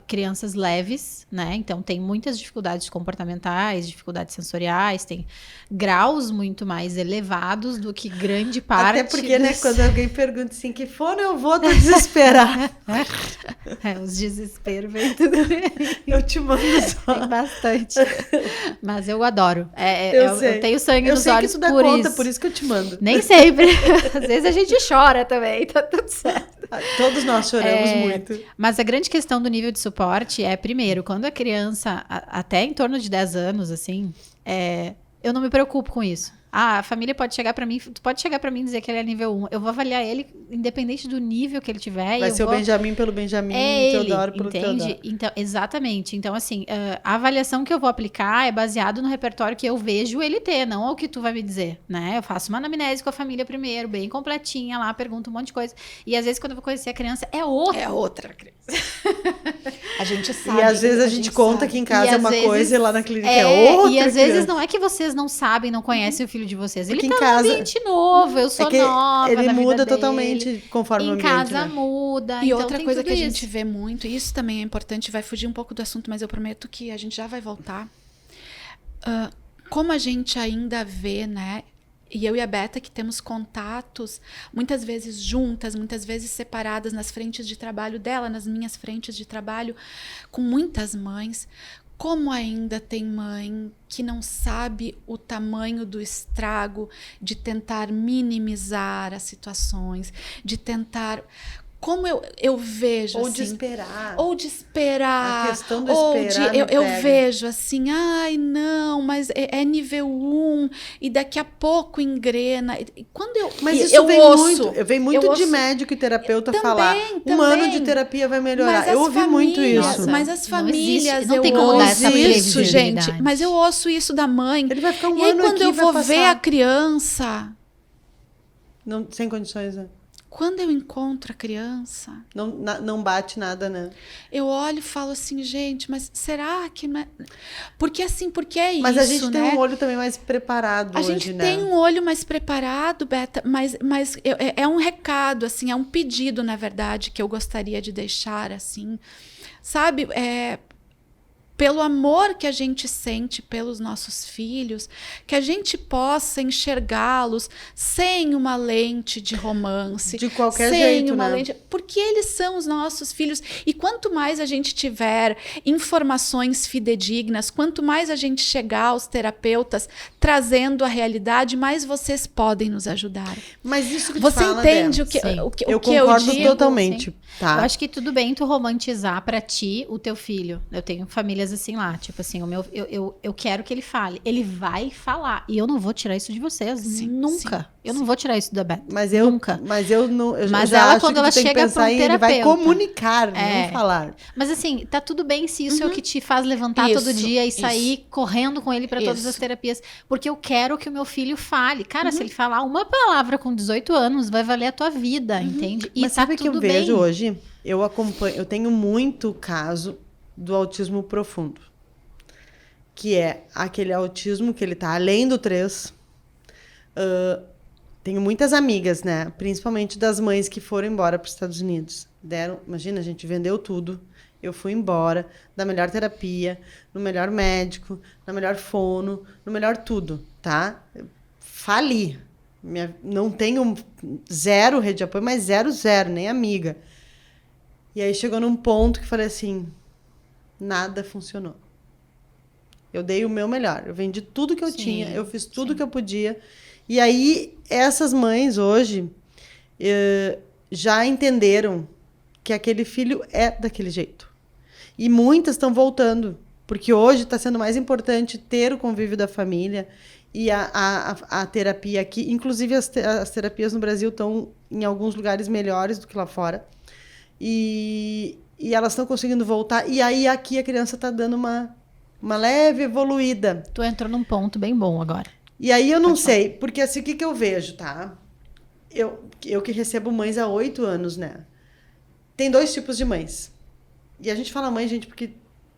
crianças leves, né? Então, tem muitas dificuldades comportamentais, dificuldades sensoriais, tem graus muito mais elevados do que grande parte. Até porque, né, quando alguém pergunta assim, que fono eu vou, tô desesperada. Os desesperos vem tudo. Eu te mando só. Tem bastante. Mas eu adoro. Eu tenho sangue nos olhos que tu dá por conta, isso. Por isso que eu te mando. Nem sempre. Às vezes a gente chora também, tá tudo certo. Todos nós choramos muito. Mas a grande questão do nível de suporte é, primeiro, quando a criança, até em torno de 10 anos, assim, eu não me preocupo com isso. A família pode chegar pra mim, tu pode chegar pra mim e dizer que ele é nível 1. Eu vou avaliar ele independente do nível que ele tiver. Vai ser o Benjamin pelo Benjamin, o Teodoro pelo Teodoro. Então, exatamente. Então, assim, a avaliação que eu vou aplicar é baseado no repertório que eu vejo ele ter, não ao que tu vai me dizer, né? Eu faço uma anamnese com a família primeiro, bem completinha lá, pergunto um monte de coisa. E às vezes, quando eu vou conhecer a criança, é outra criança. A gente sabe. E às vezes a gente conta que em casa é uma coisa e lá na clínica é outra. E às vezes não é que vocês não sabem, não conhecem o filho de vocês. Ele tá num ambiente novo, eu sou nova. Ele muda totalmente conforme o ambiente. Em casa muda. E então outra tem coisa que a isso. gente vê muito, e isso também é importante, vai fugir um pouco do assunto, mas eu prometo que a gente já vai voltar. Como a gente ainda vê, né? E eu e a Beta que temos contatos, muitas vezes juntas, muitas vezes separadas nas frentes de trabalho dela, nas minhas frentes de trabalho, com muitas mães. Como ainda tem mãe que não sabe o tamanho do estrago de tentar minimizar as situações, de tentar... Como eu vejo ou assim... Ou de esperar. A questão do esperar eu vejo assim, ai, não, mas é nível 1 e daqui a pouco engrena. Quando mas isso vem muito de médico e terapeuta falar. Um ano de terapia vai melhorar. Eu ouvi muito isso. Mas as famílias, não tem como dar essa isso, gente. Mas eu ouço isso da mãe. Ele vai ficar um ano aqui. E aí quando eu vou ver a criança... Não, sem condições, né? Quando eu encontro a criança... Não bate nada, né? Eu olho e falo assim, gente, mas será que não é... Porque é isso, mas a gente tem um olho também mais preparado hoje, né? A gente tem um olho mais preparado, Beta, mas é um recado, assim, é um pedido, na verdade, que eu gostaria de deixar, assim. Sabe, pelo amor que a gente sente pelos nossos filhos, que a gente possa enxergá-los sem uma lente de romance. De qualquer jeito, né? Porque eles são os nossos filhos. E quanto mais a gente tiver informações fidedignas, quanto mais a gente chegar aos terapeutas trazendo a realidade, mais vocês podem nos ajudar. Mas isso que tu Você fala, entende Dé, o que eu que eu concordo digo? totalmente. Tá. Eu acho que tudo bem tu romantizar pra ti o teu filho. Eu tenho famílias assim lá, tipo assim, eu quero que ele fale. Ele vai falar. E eu não vou tirar isso de vocês. Sim, nunca. Eu não vou tirar isso da Beth. Mas nunca. Mas eu não. Mas já ela, acho quando que ela tu tem que chega pensar pra um em ele vai terapeuta. comunicar, não falar. Mas assim, tá tudo bem se isso é o que te faz levantar todo dia e sair correndo com ele pra todas as terapias. Porque eu quero que o meu filho fale. Cara, se ele falar uma palavra com 18 anos, vai valer a tua vida, entende? E Mas tá sabe o que eu tudo bem. vejo hoje? Eu acompanho, eu tenho muito caso do autismo profundo. Que é aquele autismo que ele tá além do 3. Tenho muitas amigas, né? Principalmente das mães que foram embora para os Estados Unidos. Imagina, a gente vendeu tudo. Eu fui embora da melhor terapia, no melhor médico, na melhor fono, no melhor tudo, tá? Fali. Não tenho 0 rede de apoio, mas 0, nem amiga. E aí chegou num ponto que falei assim, nada funcionou. Eu dei o meu melhor. Eu vendi tudo que eu tinha, eu fiz tudo que eu podia. E aí, essas mães hoje já entenderam que aquele filho é daquele jeito. E muitas estão voltando, porque hoje está sendo mais importante ter o convívio da família e a terapia aqui. Inclusive, as terapias no Brasil estão em alguns lugares melhores do que lá fora. E elas estão conseguindo voltar. E aí, aqui, a criança está dando uma leve evoluída. Tu entrou num ponto bem bom agora. E aí eu não sei, porque assim, o que eu vejo, tá? Eu que recebo mães há 8 anos, né? Tem 2 tipos de mães. E a gente fala mãe, gente, porque,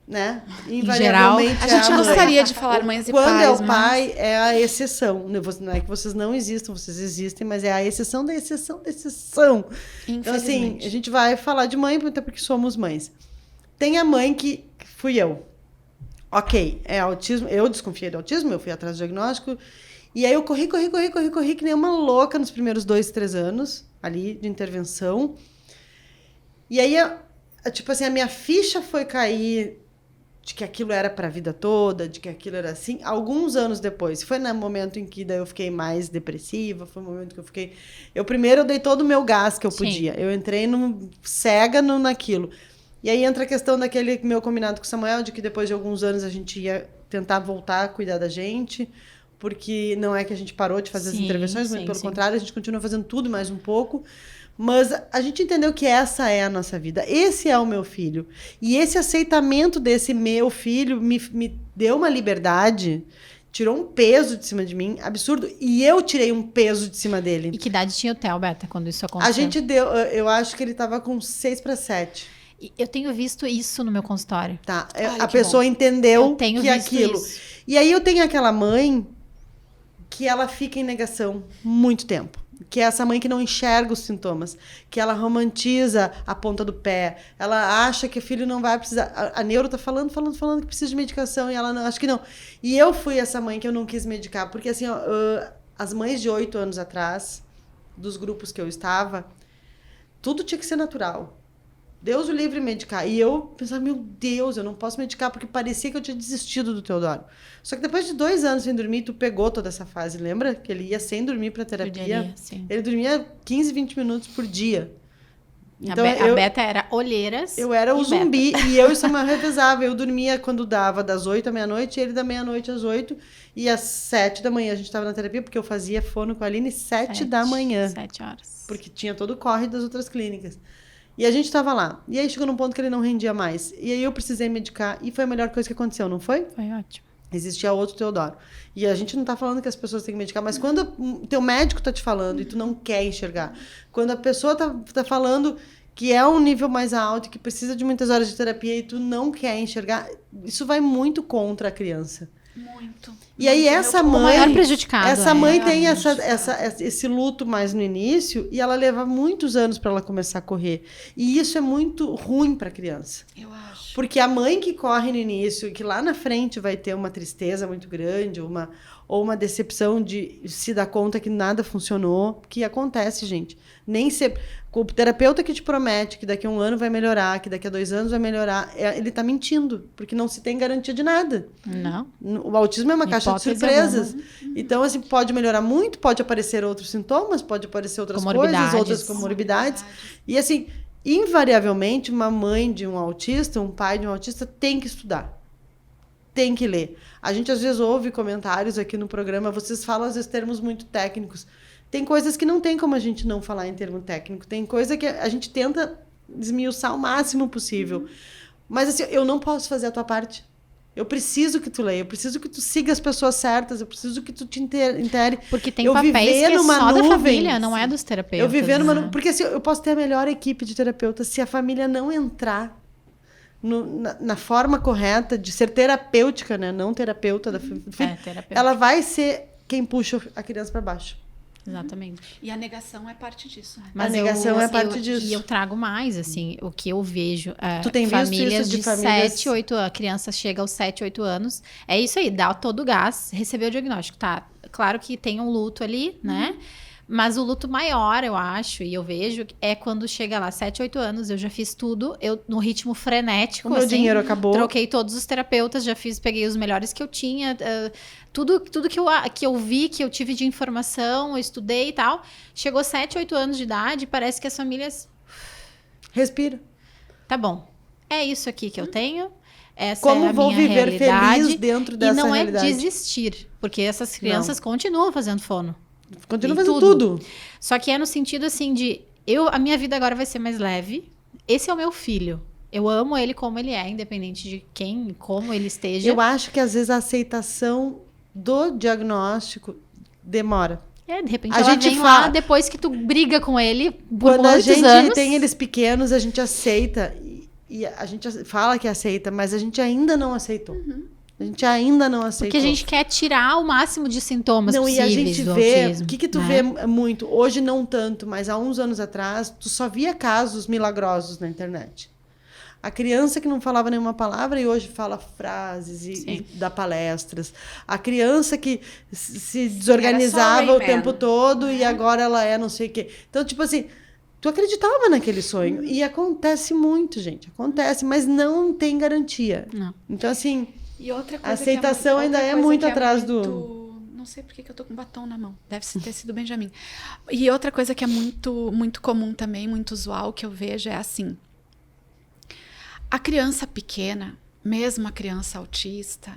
né? Invariavelmente a gente gostaria de falar mães e pais. Quando é o pai, é a exceção. Não é que vocês não existam, vocês existem, mas é a exceção da exceção da exceção. Então, assim, a gente vai falar de mãe, até porque somos mães. Tem a mãe que fui eu. Ok, é autismo. Eu desconfiei do autismo, eu fui atrás do diagnóstico. E aí eu corri que nem uma louca nos primeiros 2, 3 anos ali de intervenção. E aí, tipo assim, a minha ficha foi cair de que aquilo era para a vida toda, de que aquilo era assim, alguns anos depois. Foi no momento em que daí eu fiquei mais depressiva, foi o momento que eu fiquei... Eu dei todo o meu gás que eu podia. Eu entrei cega naquilo. E aí entra a questão daquele meu combinado com o Samuel, de que depois de alguns anos a gente ia tentar voltar a cuidar da gente, porque não é que a gente parou de fazer as intervenções, muito pelo contrário, a gente continua fazendo tudo mais um pouco. Mas a gente entendeu que essa é a nossa vida. Esse é o meu filho. E esse aceitamento desse meu filho me deu uma liberdade, tirou um peso de cima de mim, absurdo. E eu tirei um peso de cima dele. E que idade tinha o Theo, Beta, quando isso aconteceu? A gente deu... Eu acho que ele estava com 6 para 7. Eu tenho visto isso no meu consultório. Tá. A pessoa entendeu que aquilo. Isso. E aí eu tenho aquela mãe que ela fica em negação muito tempo. Que é essa mãe que não enxerga os sintomas. Que ela romantiza a ponta do pé. Ela acha que o filho não vai precisar... A neuro tá falando que precisa de medicação e ela não, acho que não. E eu fui essa mãe que eu não quis medicar. Porque assim, ó, as mães de 8 anos atrás, dos grupos que eu estava, tudo tinha que ser natural. Deus o livre medicar. E eu pensava, meu Deus, eu não posso medicar, porque parecia que eu tinha desistido do Teodoro. Só que depois de 2 anos sem dormir, tu pegou toda essa fase, lembra? Que ele ia sem dormir pra terapia. Ele dormia 15, 20 minutos por dia. Então, a Beta era olheiras. Eu era o zumbi, e eu e o Samuel revezava. Eu dormia quando dava das 8 à meia-noite, e ele da meia-noite às 8. E às 7 da manhã a gente estava na terapia, porque eu fazia fono com a Aline 7 da manhã. 7 horas. Porque tinha todo o corre das outras clínicas. E a gente estava lá. E aí chegou num ponto que ele não rendia mais. E aí eu precisei medicar. E foi a melhor coisa que aconteceu, não foi? Foi ótimo. Existia outro Teodoro. E a gente não está falando que as pessoas têm que medicar, mas quando o teu médico está te falando e tu não quer enxergar, quando a pessoa tá falando que é um nível mais alto, que precisa de muitas horas de terapia e tu não quer enxergar, isso vai muito contra a criança. Muito. E aí essa mãe... prejudicado. Essa mãe tem esse luto mais no início e ela leva muitos anos para ela começar a correr. E isso é muito ruim para a criança. Eu acho. Porque a mãe que corre no início e que lá na frente vai ter uma tristeza muito grande, ou uma decepção de se dar conta que nada funcionou, que acontece, gente. Nem sempre... O terapeuta que te promete que daqui a 1 ano vai melhorar, que daqui a 2 anos vai melhorar, ele tá mentindo, porque não se tem garantia de nada. Não. O autismo é uma caixa de surpresas. Então, assim, pode melhorar muito, pode aparecer outros sintomas, pode aparecer outras coisas, outras comorbidades. E, assim, invariavelmente, uma mãe de um autista, um pai de um autista tem que estudar. Tem que ler. A gente, às vezes, ouve comentários aqui no programa, vocês falam, às vezes, termos muito técnicos. Tem coisas que não tem como a gente não falar em termo técnico. Tem coisa que a gente tenta esmiuçar o máximo possível. Mas, assim, eu não posso fazer a tua parte. Eu preciso que tu leia, eu preciso que tu siga as pessoas certas, eu preciso que tu te intere. Porque tem papéis que é só da família, não é dos terapeutas. Eu viver numa nuvem. Porque, assim, eu posso ter a melhor equipe de terapeutas se a família não entrar na forma correta de ser terapêutica, né? Não terapeuta da família. Ela vai ser quem puxa a criança para baixo. Exatamente. E a negação é parte disso. Né? Mas a negação é parte disso. E eu trago mais, assim, o que eu vejo. Tu tem famílias visto isso de famílias... 7, 8 anos. A criança chega aos 7, 8 anos. É isso aí, dá todo o gás, recebeu o diagnóstico. Tá, claro que tem um luto ali, né? Mas o luto maior, eu acho, e eu vejo, é quando chega lá, 7, 8 anos, eu já fiz tudo, eu no ritmo frenético, o meu dinheiro acabou. Troquei todos os terapeutas, peguei os melhores que eu tinha, tudo que eu vi, que eu tive de informação, eu estudei e tal. Chegou 7, 8 anos de idade, parece que as famílias... Respira. Tá bom, é isso aqui que eu tenho. Essa Como é a vou minha viver realidade, feliz dentro dessa realidade? E não é desistir, porque essas crianças continuam fazendo fono. Continua fazendo tudo. Só que é no sentido assim de... a minha vida agora vai ser mais leve. Esse é o meu filho. Eu amo ele como ele é, independente de quem, como ele esteja. Eu acho que às vezes a aceitação do diagnóstico demora. De repente ela vem lá depois que tu briga com ele por quando muitos anos. Quando a gente tem eles pequenos, a gente aceita. E a gente fala que aceita, mas a gente ainda não aceitou. A gente ainda não aceitou. Porque a gente quer tirar o máximo de sintomas possíveis e a gente do vê, autismo. O que tu vê muito? Hoje não tanto, mas há uns anos atrás, tu só via casos milagrosos na internet. A criança que não falava nenhuma palavra e hoje fala frases e dá palestras. A criança que se desorganizava o tempo todo e agora ela é não sei o quê. Então, tipo assim, tu acreditava naquele sonho. E acontece muito, gente. Acontece, mas não tem garantia. Não. Então, assim... E outra coisa a aceitação ainda é muito atrás do... Não sei por que eu tô com batom na mão. Deve ter sido o Benjamin. E outra coisa que é muito, muito comum também, muito usual, que eu vejo é assim. A criança pequena, mesmo a criança autista...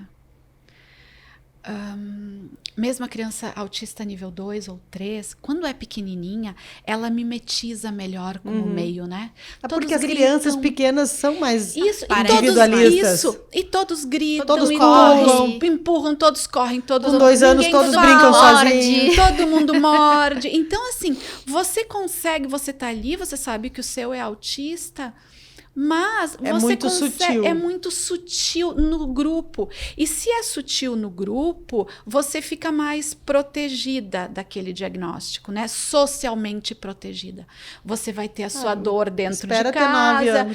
mesmo a criança autista nível 2 ou 3, quando é pequenininha, ela mimetiza melhor com o meio, né? Porque as crianças pequenas são mais individualistas. E todos gritam, todos correm, empurram, todos correm, todos... Com 2 anos, todos brincam sozinhos. Todo mundo morde. Então, assim, você tá ali, você sabe que o seu é autista... Mas é muito sutil no grupo. E se é sutil no grupo, você fica mais protegida daquele diagnóstico, né? Socialmente protegida. Você vai ter a sua dor dentro de casa,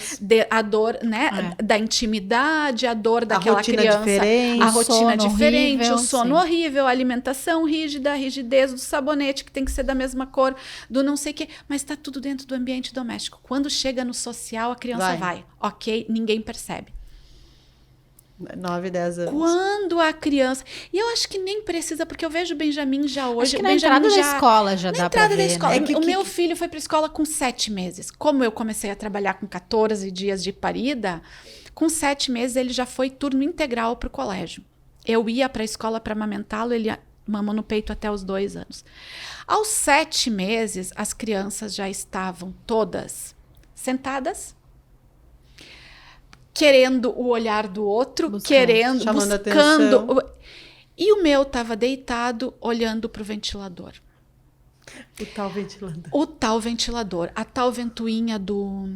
a dor, né, da intimidade, a dor daquela criança, a rotina diferente, o sono horrível, a alimentação rígida, a rigidez do sabonete que tem que ser da mesma cor, do não sei o quê, mas está tudo dentro do ambiente doméstico. Quando chega no social, a criança vai. Ok, ninguém percebe. 9, 10 anos. Quando a criança... E eu acho que nem precisa, porque eu vejo o Benjamin já hoje... Acho que na entrada da escola já dá pra ver. Na entrada da escola. O meu filho foi pra escola com 7 meses. Como eu comecei a trabalhar com 14 dias de parida, com 7 meses ele já foi turno integral pro colégio. Eu ia pra escola para amamentá-lo, ele mamou no peito até os 2 anos. Aos 7 meses, as crianças já estavam todas sentadas, querendo o olhar do outro, buscando. E o meu estava deitado, olhando para o ventilador. O tal ventilador. A tal ventoinha do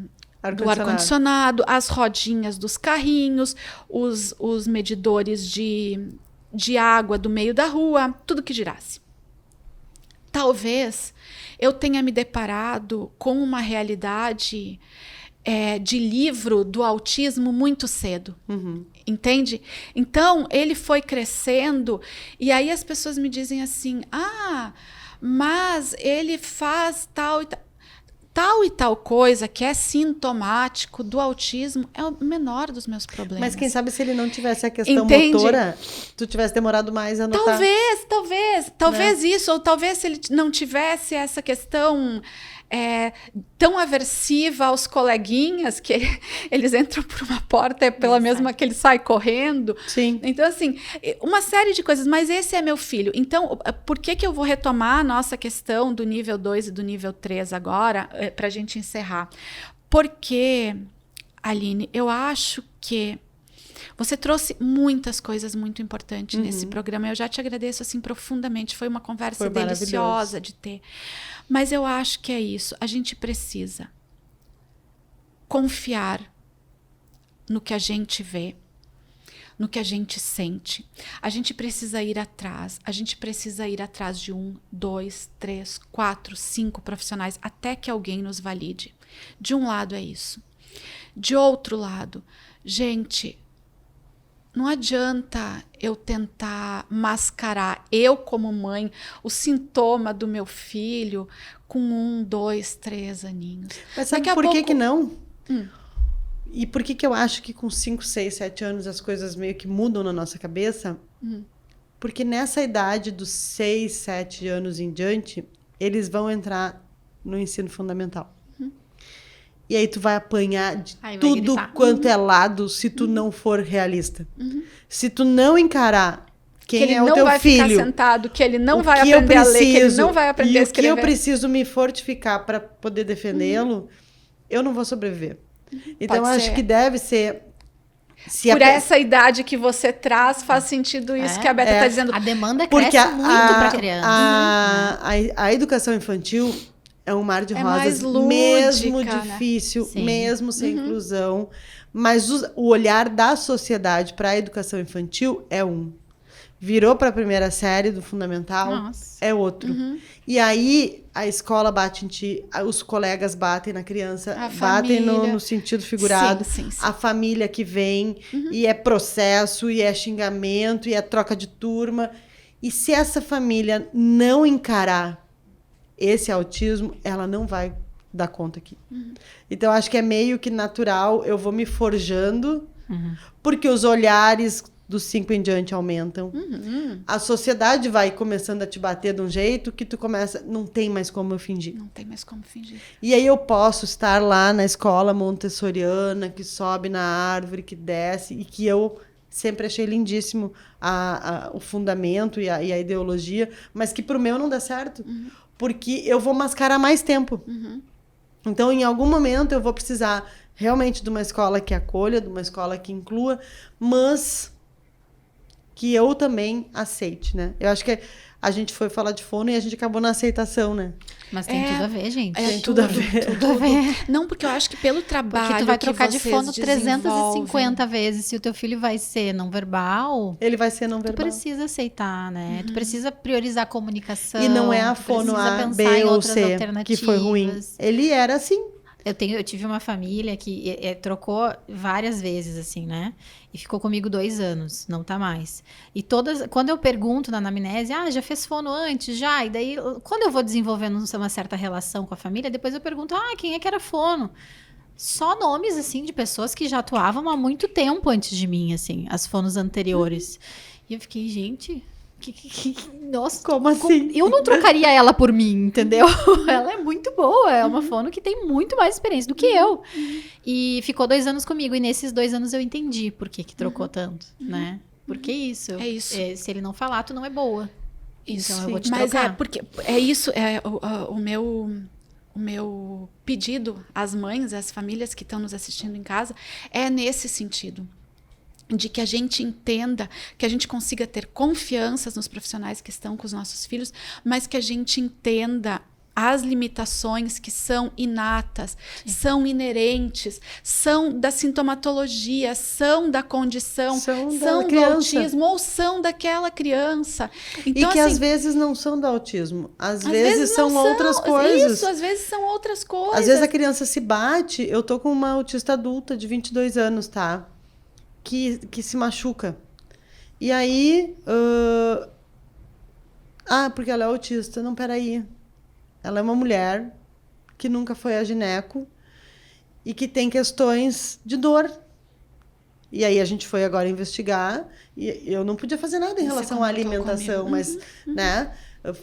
ar-condicionado, as rodinhas dos carrinhos, os medidores de de água do meio da rua, tudo que girasse. Talvez eu tenha me deparado com uma realidade de livro do autismo muito cedo, entende? Então, ele foi crescendo e aí as pessoas me dizem assim, mas ele faz tal e tal coisa que é sintomático do autismo é o menor dos meus problemas. Mas quem sabe se ele não tivesse a questão motora, tu tivesse demorado mais a notar. Talvez isso, ou talvez se ele não tivesse essa questão tão aversiva aos coleguinhas, que eles entram por uma porta pela mesma que ele sai correndo. Sim. Então, assim, uma série de coisas, mas esse é meu filho. Então, por que eu vou retomar a nossa questão do nível 2 e do nível 3 agora, para a gente encerrar? Porque, Aline, eu acho que você trouxe muitas coisas muito importantes nesse programa. Eu já te agradeço assim profundamente. Foi uma conversa deliciosa de ter. Mas eu acho que é isso. A gente precisa confiar no que a gente vê, no que a gente sente. A gente precisa ir atrás. A gente precisa ir atrás de 1, 2, 3, 4, 5 profissionais até que alguém nos valide. De um lado é isso. De outro lado, gente, não adianta eu tentar mascarar, eu como mãe, o sintoma do meu filho com 1, 2, 3 aninhos. Mas sabe por que não? E por que eu acho que com 5, 6, 7 anos as coisas meio que mudam na nossa cabeça? Porque nessa idade dos 6, 7 anos em diante, eles vão entrar no ensino fundamental. E aí tu vai apanhar de tudo quanto é lado se tu não for realista. Se tu não encarar quem é o teu filho... Que ele não vai ficar sentado, que ele não vai aprender a ler, que ele não vai aprender a escrever. E o que eu preciso me fortificar para poder defendê-lo, eu não vou sobreviver. Então, acho que deve ser... Por essa idade que você traz, faz sentido isso que a Beta está dizendo. A demanda cresce muito para a criança. A educação infantil... É um mar de rosas, lúdica, mesmo difícil, né? Mesmo sem inclusão. Mas o olhar da sociedade para a educação infantil é um. Virou para a primeira série do fundamental, é outro. E aí a escola bate em ti, os colegas batem na criança, batem no sentido figurado. Sim. A família que vem, e é processo, e é xingamento, e é troca de turma. E se essa família não encarar esse autismo, ela não vai dar conta aqui. Então, acho que é meio que natural, eu vou me forjando, porque os olhares dos 5 em diante aumentam. A sociedade vai começando a te bater de um jeito que tu começa, não tem mais como eu fingir. Não tem mais como fingir. E aí eu posso estar lá na escola montessoriana, que sobe na árvore, que desce, e que eu sempre achei lindíssimo o fundamento e a ideologia, mas que pro meu não dá certo. Porque eu vou mascarar mais tempo. Então, em algum momento, eu vou precisar realmente de uma escola que acolha, de uma escola que inclua, mas que eu também aceite, né? Eu acho que a gente foi falar de fono e a gente acabou na aceitação, né? Mas tem tudo a ver, gente. Tem tudo a ver. Tudo a ver. Não, porque eu acho que pelo trabalho porque tu vai trocar de fono desenvolvem... 350 vezes. Se o teu filho vai ser não verbal... Ele vai ser não verbal. Tu precisa aceitar, né? Tu precisa priorizar a comunicação. E não é a fono A, B ou C que foi ruim. Ele era assim. Eu tive uma família que trocou várias vezes, assim, né? E ficou comigo 2 anos, não tá mais. E quando eu pergunto na anamnese, já fez fono antes? Já. E daí, quando eu vou desenvolvendo uma certa relação com a família, depois eu pergunto, quem é que era fono? Só nomes, assim, de pessoas que já atuavam há muito tempo antes de mim, assim, as fonos anteriores. E eu fiquei, gente... Nossa, como assim? Eu não trocaria ela por mim, entendeu? Ela é muito boa, é uma fono que tem muito mais experiência do que eu. E ficou 2 anos comigo, e nesses 2 anos eu entendi por que trocou tanto, né? Porque isso. É isso. Se ele não falar, tu não é boa. Isso. Então eu vou te Mas trocar. porque é isso, o meu pedido às mães, às famílias que estão nos assistindo em casa, é nesse sentido. De que a gente entenda, que a gente consiga ter confiança nos profissionais que estão com os nossos filhos, mas que a gente entenda as limitações que são inatas, são inerentes, são da sintomatologia, são da condição, são do autismo ou são daquela criança. Então, e que às vezes não são do autismo, às vezes são outras coisas. Isso, às vezes são outras coisas. Às vezes a criança se bate, eu tô com uma autista adulta de 22 anos, tá? Que se machuca. E aí... porque ela é autista. Não, peraí. Ela é uma mulher que nunca foi a gineco e que tem questões de dor. E aí a gente foi agora investigar e eu não podia fazer nada em relação à alimentação, mas, né?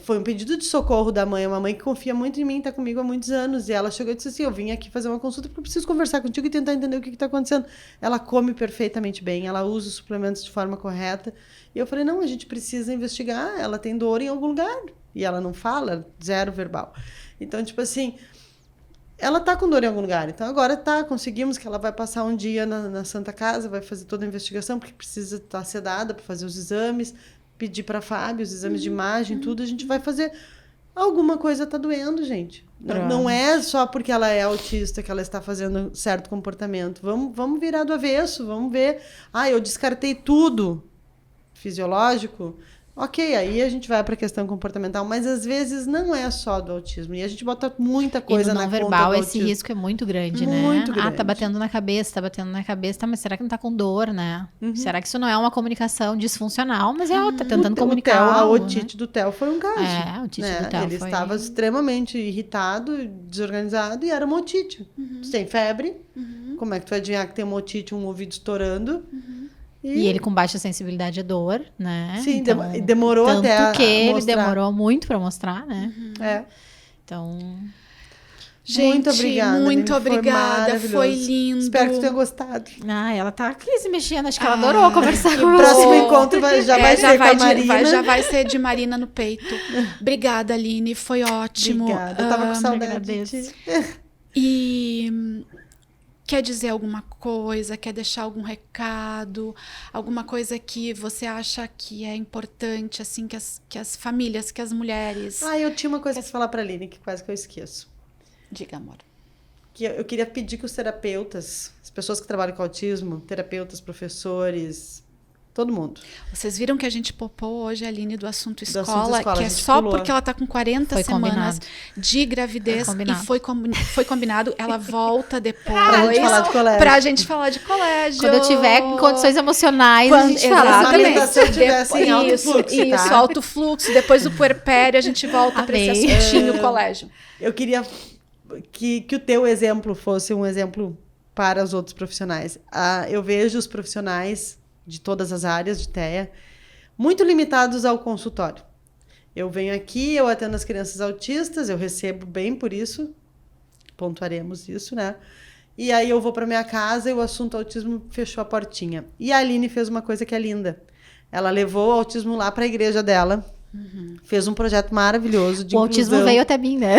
Foi um pedido de socorro da mãe, uma mãe que confia muito em mim, tá comigo há muitos anos. E ela chegou e disse assim, eu vim aqui fazer uma consulta porque eu preciso conversar contigo e tentar entender o que está acontecendo. Ela come perfeitamente bem, ela usa os suplementos de forma correta. E eu falei, não, a gente precisa investigar, ela tem dor em algum lugar. E ela não fala, zero verbal. Então, tipo assim, ela tá com dor em algum lugar. Então, agora conseguimos que ela vai passar um dia na Santa Casa, vai fazer toda a investigação, porque precisa estar sedada para fazer os exames, pedir para a Fábio os exames de imagem, tudo, a gente vai fazer. Alguma coisa tá doendo, gente. Não é só porque ela é autista que ela está fazendo certo comportamento. Vamos virar do avesso, vamos ver. Eu descartei tudo fisiológico. Ok, aí a gente vai para a questão comportamental, mas às vezes não é só do autismo. E a gente bota muita coisa na conta do autismo. E no não verbal esse risco é muito grande, né? Muito grande. Tá batendo na cabeça, tá, mas será que não tá com dor, né? Será que isso não é uma comunicação disfuncional? Mas tá tentando comunicar algo, a otite do Theo foi um caso. A otite do Theo Ele estava extremamente irritado, desorganizado e era uma otite. Sem febre. Como é que tu vai adivinhar que tem uma otite, um ouvido estourando? E ele com baixa sensibilidade à dor, né? Sim, então, demorou até a mostrar. Ele demorou muito para mostrar, né? Então... Gente, muito obrigada. Foi lindo. Espero que tu tenha gostado. Ela tá aqui se mexendo. Acho que ela adorou conversar com você. O próximo encontro já vai ser com a Marina. Já vai ser de Marina no peito. Obrigada, Aline. Foi ótimo. Obrigada. Eu tava com saudade. E... Quer dizer alguma coisa? Quer deixar algum recado? Alguma coisa que você acha que é importante, assim, que as famílias, que as mulheres... Eu tinha uma coisa pra falar pra Aline, que quase que eu esqueço. Diga, amor. Que eu queria pedir que os terapeutas, as pessoas que trabalham com autismo, terapeutas, professores, todo mundo. Vocês viram que a gente popou hoje a Aline do assunto escola, que é só porque ela tá com 40 semanas de gravidez e foi combinado. Ela volta depois pra gente falar de colégio. Pra gente falar de colégio. Quando eu tiver condições emocionais, a gente fala. Isso, alto fluxo. Depois do puerpério, a gente volta pra esse assuntinho colégio. Eu queria que o teu exemplo fosse um exemplo para os outros profissionais. Eu vejo os profissionais de todas as áreas de TEA, muito limitados ao consultório. Eu venho aqui, eu atendo as crianças autistas, eu recebo bem por isso, pontuaremos isso, né? E aí eu vou para minha casa e o assunto autismo fechou a portinha. E a Aline fez uma coisa que é linda. Ela levou o autismo lá para a igreja dela, fez um projeto maravilhoso de inclusão. O autismo veio até mim, né?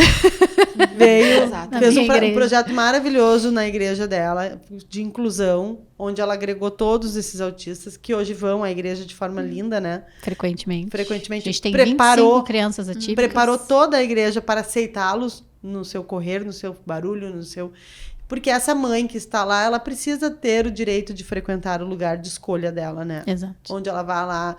Fez um projeto maravilhoso na igreja dela, de inclusão, onde ela agregou todos esses autistas, que hoje vão à igreja de forma linda, né? Frequentemente. A gente tem 25 crianças atípicas. Preparou toda a igreja para aceitá-los no seu correr, no seu barulho, no seu... Porque essa mãe que está lá, ela precisa ter o direito de frequentar o lugar de escolha dela, né? Exato. Onde ela vai lá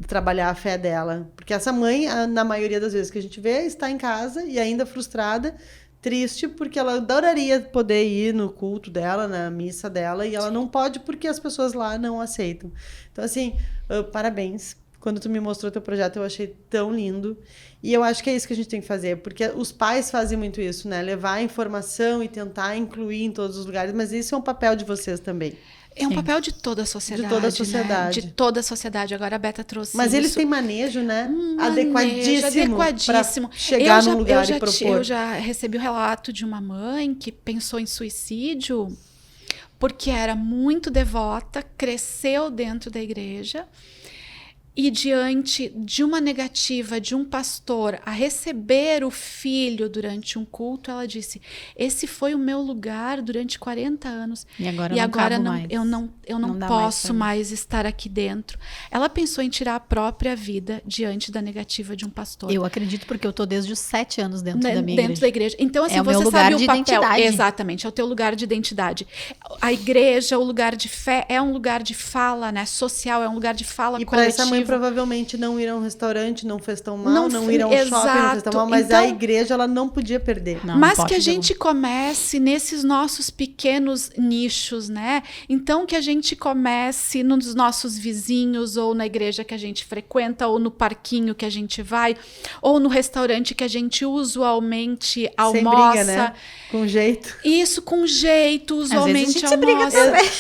trabalhar a fé dela. Porque essa mãe, na maioria das vezes que a gente vê, está em casa e ainda frustrada, triste, porque ela adoraria poder ir no culto dela, na missa dela, e ela não pode porque as pessoas lá não aceitam. Então, assim, parabéns. Quando tu me mostrou teu projeto, eu achei tão lindo. E eu acho que é isso que a gente tem que fazer, porque os pais fazem muito isso, né? Levar a informação e tentar incluir em todos os lugares, mas isso é um papel de vocês também. É um papel de toda a sociedade. De toda a sociedade. Né? De toda a sociedade. Agora a Beta trouxe Mas isso. Eles têm manejo, né? Adequadíssimo. Para chegar num lugar e propor. Eu já recebi o relato de uma mãe que pensou em suicídio porque era muito devota, cresceu dentro da igreja E diante de uma negativa de um pastor a receber o filho durante um culto, ela disse: esse foi o meu lugar durante 40 anos. E agora eu não posso mais estar aqui dentro. Ela pensou em tirar a própria vida diante da negativa de um pastor. Eu acredito, porque eu tô desde os 7 anos dentro da igreja. Então, assim, você sabe o papel. Identidade. Exatamente, é o teu lugar de identidade. A igreja, o lugar de fé, é um lugar de fala, né? Social, é um lugar de fala coletiva. Essa mãe provavelmente não ir a um restaurante não fez tão mal, não ir a um shopping não fez tão mal, mas então, a igreja ela não podia perder. Mas que a gente comece nesses nossos pequenos nichos, né? Então que a gente comece nos nossos vizinhos, ou na igreja que a gente frequenta, ou no parquinho que a gente vai, ou no restaurante que a gente usualmente almoça. Sem briga, né? Com jeito. Isso, com jeito, usualmente almoça. Briga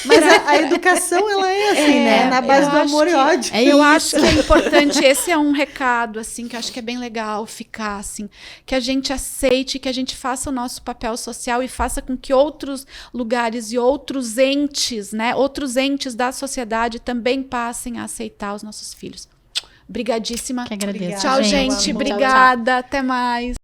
mas a educação, ela é assim, né? Na base do amor e ódio. Eu acho que é importante, esse é um recado, assim, que eu acho que é bem legal ficar, assim, que a gente aceite, que a gente faça o nosso papel social e faça com que outros lugares e outros entes, né, outros entes da sociedade também passem a aceitar os nossos filhos. Obrigadíssima. Que agradeço. Tchau, gente. Obrigada. Tchau. Até mais.